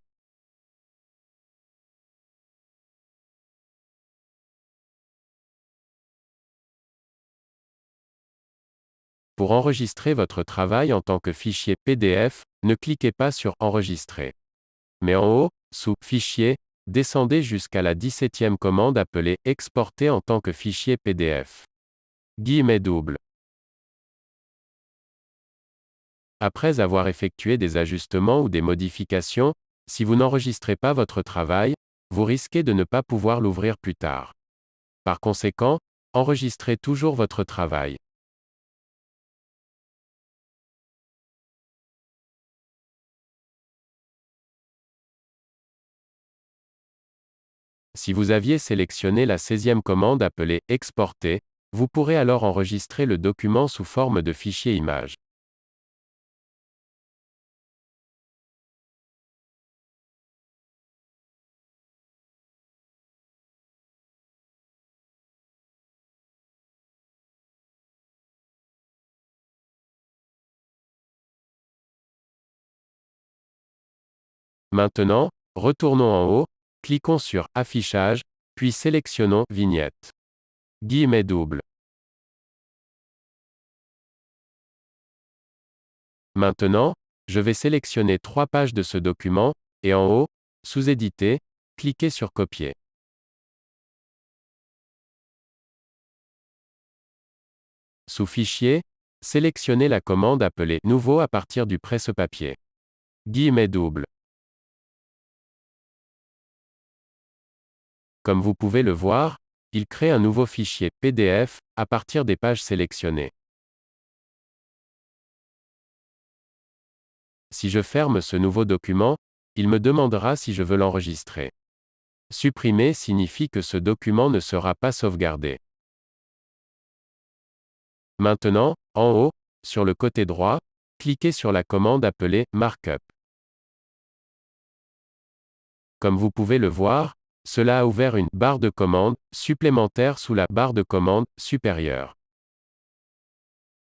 Pour enregistrer votre travail en tant que fichier PDF, ne cliquez pas sur Enregistrer. Mais en haut, sous Fichier, descendez jusqu'à la 17e commande appelée Exporter en tant que fichier PDF. Guillemets doubles. Après avoir effectué des ajustements ou des modifications, si vous n'enregistrez pas votre travail, vous risquez de ne pas pouvoir l'ouvrir plus tard. Par conséquent, enregistrez toujours votre travail. Si vous aviez sélectionné la 16e commande appelée Exporter, vous pourrez alors enregistrer le document sous forme de fichier image. Maintenant, retournons en haut, cliquons sur Affichage, puis sélectionnons Vignette. Guillemets doubles. Maintenant, je vais sélectionner 3 pages de ce document, et en haut, sous Éditer, cliquez sur Copier. Sous Fichier, sélectionnez la commande appelée Nouveau à partir du presse-papier. Guillemets doubles. Comme vous pouvez le voir, il crée un nouveau fichier PDF à partir des pages sélectionnées. Si je ferme ce nouveau document, il me demandera si je veux l'enregistrer. Supprimer signifie que ce document ne sera pas sauvegardé. Maintenant, en haut, sur le côté droit, cliquez sur la commande appelée Markup. Comme vous pouvez le voir, cela a ouvert une barre de commande supplémentaire sous la barre de commande supérieure.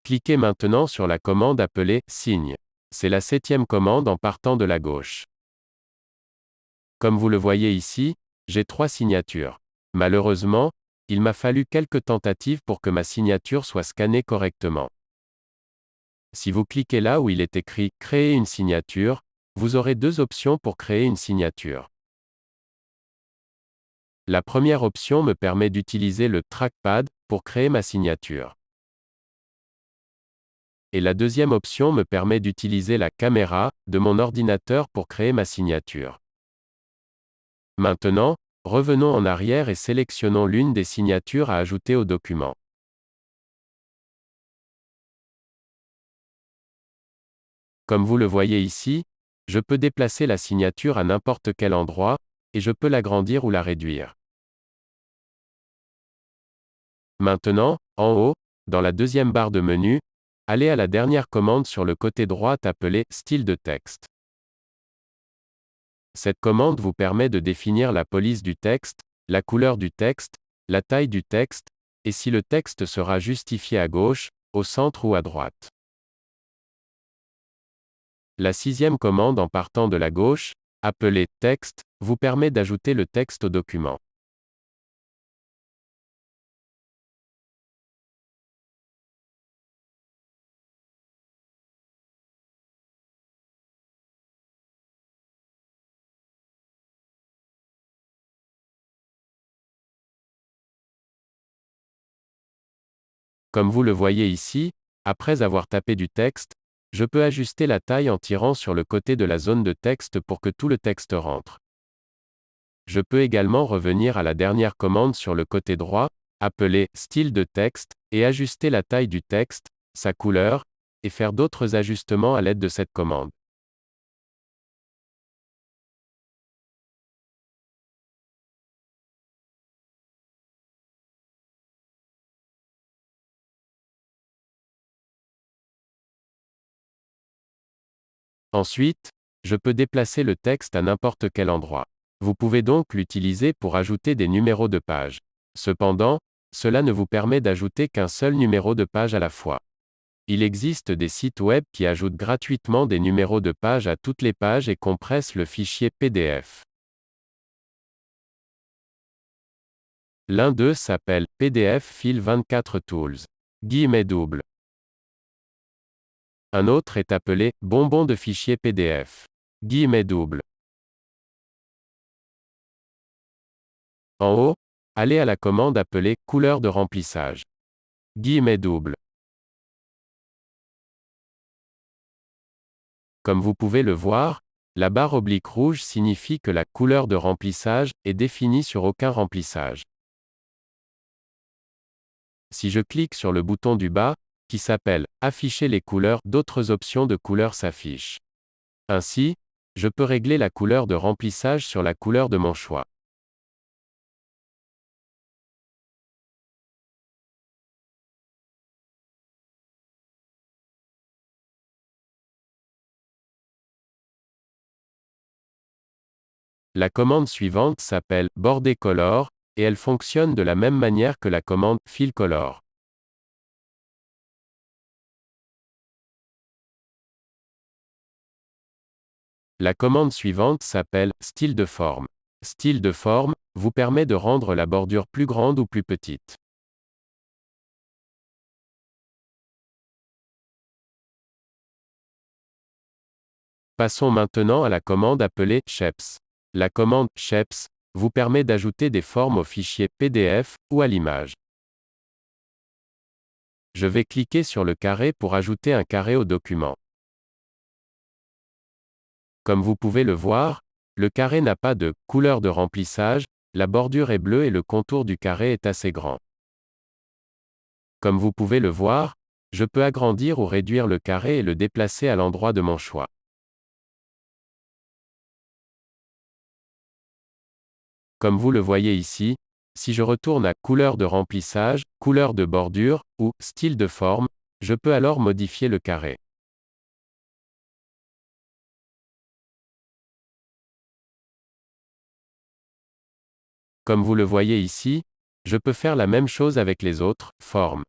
Cliquez maintenant sur la commande appelée Signe. C'est la 7e commande en partant de la gauche. Comme vous le voyez ici, j'ai 3 signatures. Malheureusement, il m'a fallu quelques tentatives pour que ma signature soit scannée correctement. Si vous cliquez là où il est écrit Créer une signature, vous aurez 2 options pour créer une signature. La première option me permet d'utiliser le trackpad pour créer ma signature. Et la deuxième option me permet d'utiliser la caméra de mon ordinateur pour créer ma signature. Maintenant, revenons en arrière et sélectionnons l'une des signatures à ajouter au document. Comme vous le voyez ici, je peux déplacer la signature à n'importe quel endroit, et je peux l'agrandir ou la réduire. Maintenant, en haut, dans la deuxième barre de menu, allez à la dernière commande sur le côté droit appelée Style de texte. Cette commande vous permet de définir la police du texte, la couleur du texte, la taille du texte, et si le texte sera justifié à gauche, au centre ou à droite. La sixième commande en partant de la gauche, appelée Texte, vous permet d'ajouter le texte au document. Comme vous le voyez ici, après avoir tapé du texte, je peux ajuster la taille en tirant sur le côté de la zone de texte pour que tout le texte rentre. Je peux également revenir à la dernière commande sur le côté droit, appelée Style de texte, et ajuster la taille du texte, sa couleur, et faire d'autres ajustements à l'aide de cette commande. Ensuite, je peux déplacer le texte à n'importe quel endroit. Vous pouvez donc l'utiliser pour ajouter des numéros de page. Cependant, cela ne vous permet d'ajouter qu'un seul numéro de page à la fois. Il existe des sites web qui ajoutent gratuitement des numéros de page à toutes les pages et compressent le fichier PDF. L'un d'eux s'appelle PDF File 24 Tools. Guillemets doubles. Un autre est appelé bonbon de fichier PDF. Guillemets doubles. En haut, allez à la commande appelée couleur de remplissage. Guillemets doubles. Comme vous pouvez le voir, la barre oblique rouge signifie que la couleur de remplissage est définie sur aucun remplissage. Si je clique sur le bouton du bas, qui s'appelle Afficher les couleurs, d'autres options de couleurs s'affichent. Ainsi, je peux régler la couleur de remplissage sur la couleur de mon choix. La commande suivante s'appelle Border Color, et elle fonctionne de la même manière que la commande Fill Color. La commande suivante s'appelle Style de forme. Style de forme vous permet de rendre la bordure plus grande ou plus petite. Passons maintenant à la commande appelée Shapes. La commande Shapes vous permet d'ajouter des formes au fichier PDF ou à l'image. Je vais cliquer sur le carré pour ajouter un carré au document. Comme vous pouvez le voir, le carré n'a pas de couleur de remplissage, la bordure est bleue et le contour du carré est assez grand. Comme vous pouvez le voir, je peux agrandir ou réduire le carré et le déplacer à l'endroit de mon choix. Comme vous le voyez ici, si je retourne à couleur de remplissage, couleur de bordure, ou style de forme, je peux alors modifier le carré. Comme vous le voyez ici, je peux faire la même chose avec les autres formes.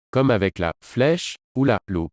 Comme avec la flèche ou la loupe.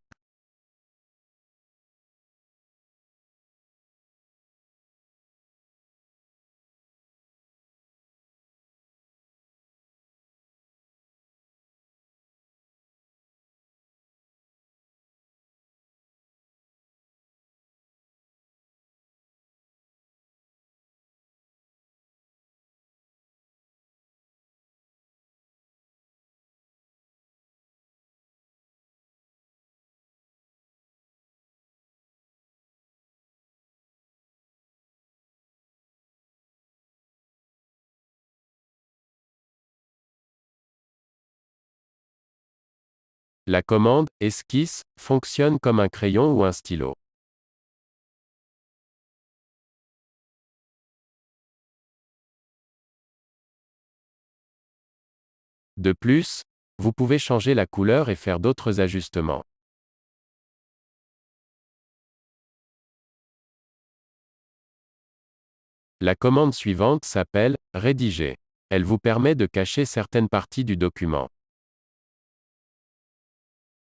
La commande esquisse fonctionne comme un crayon ou un stylo. De plus, vous pouvez changer la couleur et faire d'autres ajustements. La commande suivante s'appelle « Rédiger ». Elle vous permet de cacher certaines parties du document.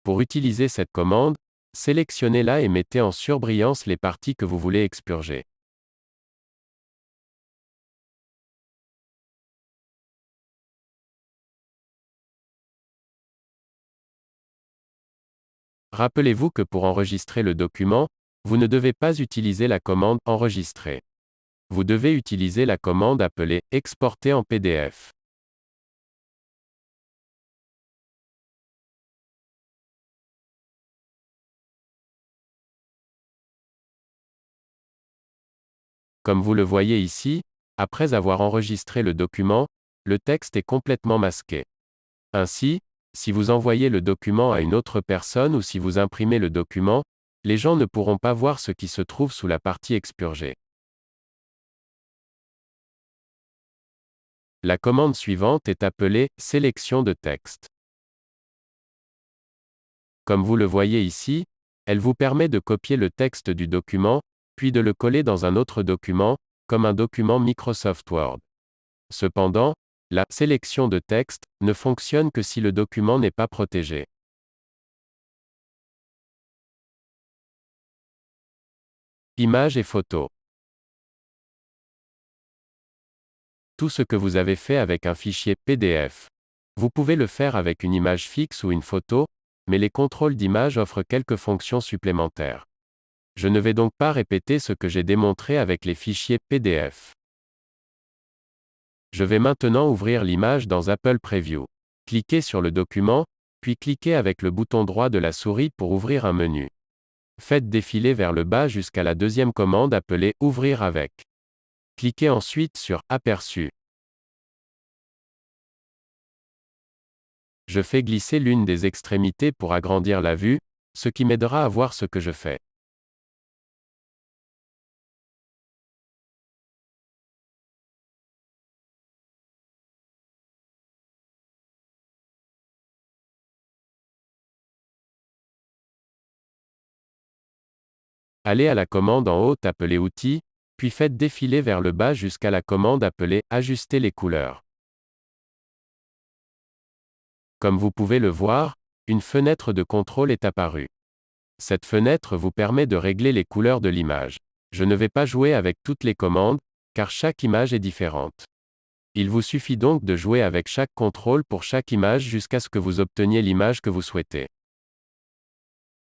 Pour utiliser cette commande, sélectionnez-la et mettez en surbrillance les parties que vous voulez expurger. Rappelez-vous que pour enregistrer le document, vous ne devez pas utiliser la commande « Enregistrer ». Vous devez utiliser la commande appelée « Exporter en PDF ». Comme vous le voyez ici, après avoir enregistré le document, le texte est complètement masqué. Ainsi, si vous envoyez le document à une autre personne ou si vous imprimez le document, les gens ne pourront pas voir ce qui se trouve sous la partie expurgée. La commande suivante est appelée « Sélection de texte ». Comme vous le voyez ici, elle vous permet de copier le texte du document, puis de le coller dans un autre document, comme un document Microsoft Word. Cependant, la « sélection de texte » ne fonctionne que si le document n'est pas protégé. Images et photos. Tout ce que vous avez fait avec un fichier PDF. Vous pouvez le faire avec une image fixe ou une photo, mais les contrôles d'image offrent quelques fonctions supplémentaires. Je ne vais donc pas répéter ce que j'ai démontré avec les fichiers PDF. Je vais maintenant ouvrir l'image dans Apple Preview. Cliquez sur le document, puis cliquez avec le bouton droit de la souris pour ouvrir un menu. Faites défiler vers le bas jusqu'à la deuxième commande appelée « Ouvrir avec ». Cliquez ensuite sur « Aperçu ». Je fais glisser l'une des extrémités pour agrandir la vue, ce qui m'aidera à voir ce que je fais. Allez à la commande en haut appelée Outils, puis faites défiler vers le bas jusqu'à la commande appelée Ajuster les couleurs. Comme vous pouvez le voir, une fenêtre de contrôle est apparue. Cette fenêtre vous permet de régler les couleurs de l'image. Je ne vais pas jouer avec toutes les commandes, car chaque image est différente. Il vous suffit donc de jouer avec chaque contrôle pour chaque image jusqu'à ce que vous obteniez l'image que vous souhaitez.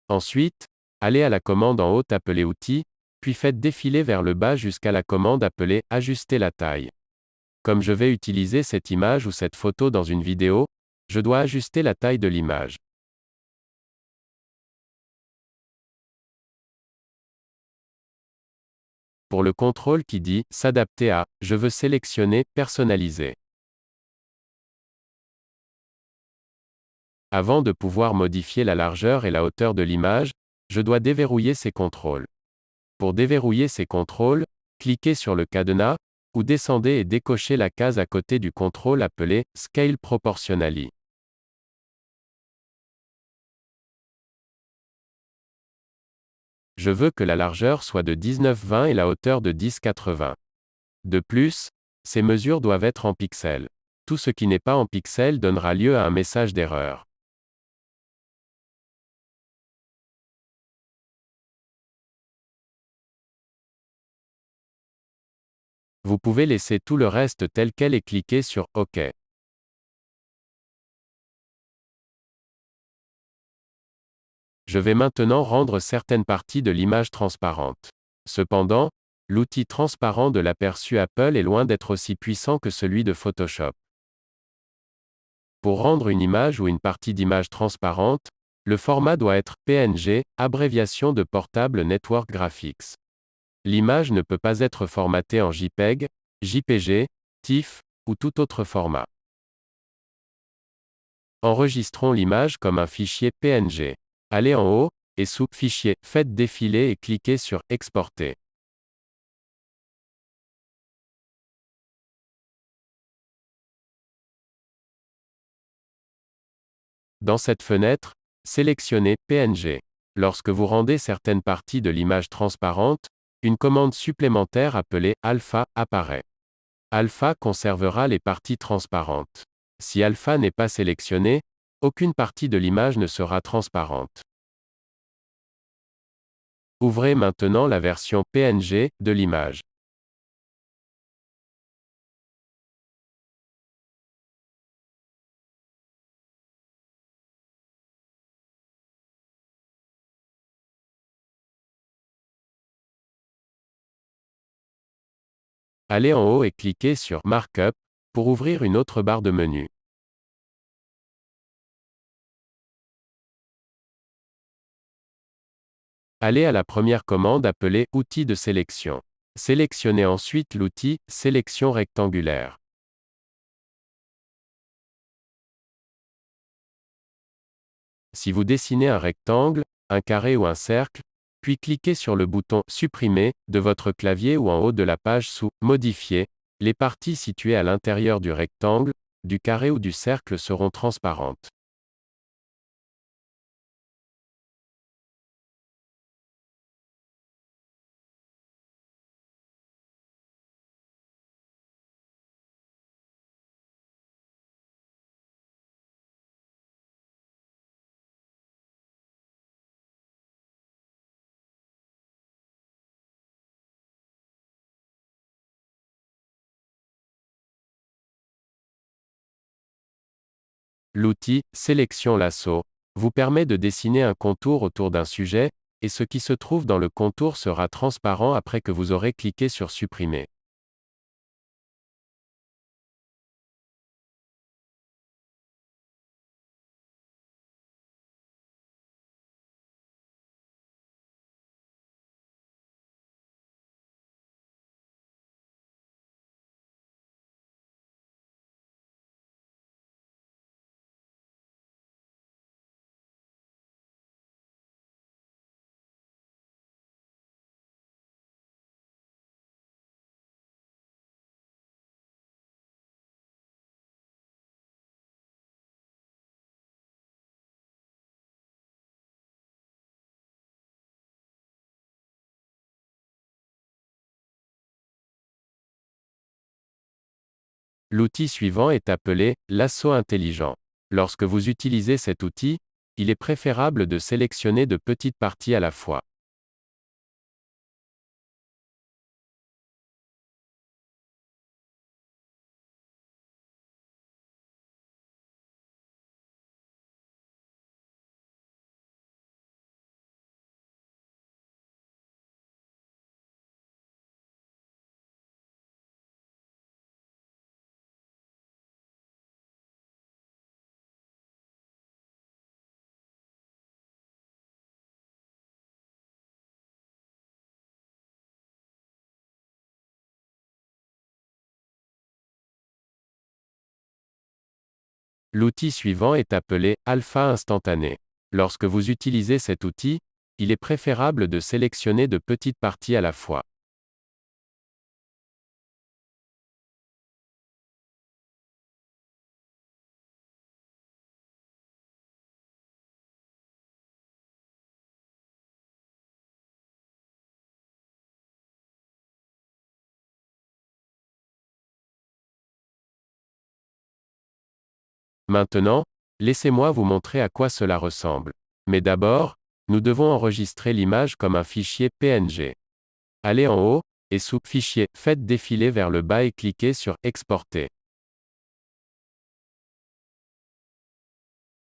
Ensuite, allez à la commande en haut appelée Outils, puis faites défiler vers le bas jusqu'à la commande appelée Ajuster la taille. Comme je vais utiliser cette image ou cette photo dans une vidéo, je dois ajuster la taille de l'image. Pour le contrôle qui dit « S'adapter à », je veux sélectionner « Personnaliser ». Avant de pouvoir modifier la largeur et la hauteur de l'image, je dois déverrouiller ces contrôles. Pour déverrouiller ces contrôles, cliquez sur le cadenas, ou descendez et décochez la case à côté du contrôle appelé « Scale Proportionally ». Je veux que la largeur soit de 19,20 et la hauteur de 10,80. De plus, ces mesures doivent être en pixels. Tout ce qui n'est pas en pixels donnera lieu à un message d'erreur. Vous pouvez laisser tout le reste tel quel et cliquer sur OK. Je vais maintenant rendre certaines parties de l'image transparentes. Cependant, l'outil transparent de l'aperçu Apple est loin d'être aussi puissant que celui de Photoshop. Pour rendre une image ou une partie d'image transparente, le format doit être PNG, abréviation de Portable Network Graphics. L'image ne peut pas être formatée en JPEG, JPG, TIFF, ou tout autre format. Enregistrons l'image comme un fichier PNG. Allez en haut, et sous Fichier, faites défiler et cliquez sur Exporter. Dans cette fenêtre, sélectionnez PNG. Lorsque vous rendez certaines parties de l'image transparente, une commande supplémentaire appelée Alpha apparaît. Alpha conservera les parties transparentes. Si Alpha n'est pas sélectionné, aucune partie de l'image ne sera transparente. Ouvrez maintenant la version PNG de l'image. Allez en haut et cliquez sur Markup pour ouvrir une autre barre de menu. Allez à la première commande appelée Outils de sélection. Sélectionnez ensuite l'outil Sélection rectangulaire. Si vous dessinez un rectangle, un carré ou un cercle, puis cliquez sur le bouton Supprimer de votre clavier ou en haut de la page sous Modifier, les parties situées à l'intérieur du rectangle, du carré ou du cercle seront transparentes. L'outil Sélection lasso vous permet de dessiner un contour autour d'un sujet, et ce qui se trouve dans le contour sera transparent après que vous aurez cliqué sur Supprimer. L'outil suivant est appelé lasso intelligent. Lorsque vous utilisez cet outil, il est préférable de sélectionner de petites parties à la fois. L'outil suivant est appelé alpha instantané. Lorsque vous utilisez cet outil, il est préférable de sélectionner de petites parties à la fois. Maintenant, laissez-moi vous montrer à quoi cela ressemble. Mais d'abord, nous devons enregistrer l'image comme un fichier PNG. Allez en haut, et sous Fichier, faites défiler vers le bas et cliquez sur Exporter.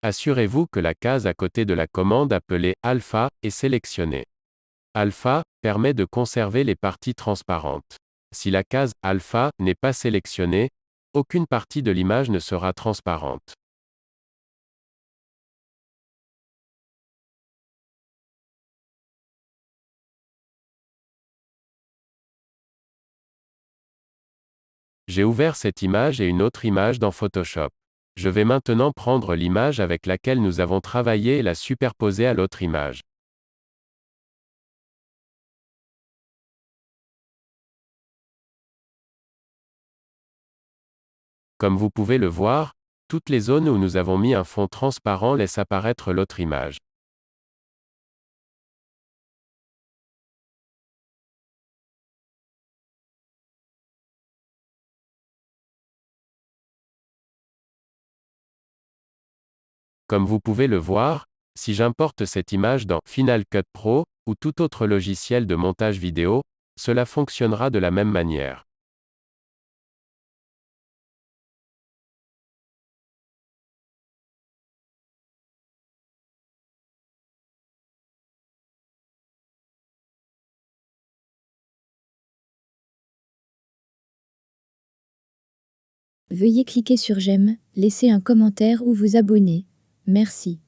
Assurez-vous que la case à côté de la commande appelée Alpha est sélectionnée. Alpha permet de conserver les parties transparentes. Si la case Alpha n'est pas sélectionnée, aucune partie de l'image ne sera transparente. J'ai ouvert cette image et une autre image dans Photoshop. Je vais maintenant prendre l'image avec laquelle nous avons travaillé et la superposer à l'autre image. Comme vous pouvez le voir, Toutes les zones où nous avons mis un fond transparent laissent apparaître l'autre image. Comme vous pouvez le voir, si j'importe cette image dans Final Cut Pro, ou tout autre logiciel de montage vidéo, cela fonctionnera de la même manière. Veuillez cliquer sur j'aime, laisser un commentaire ou vous abonner. Merci.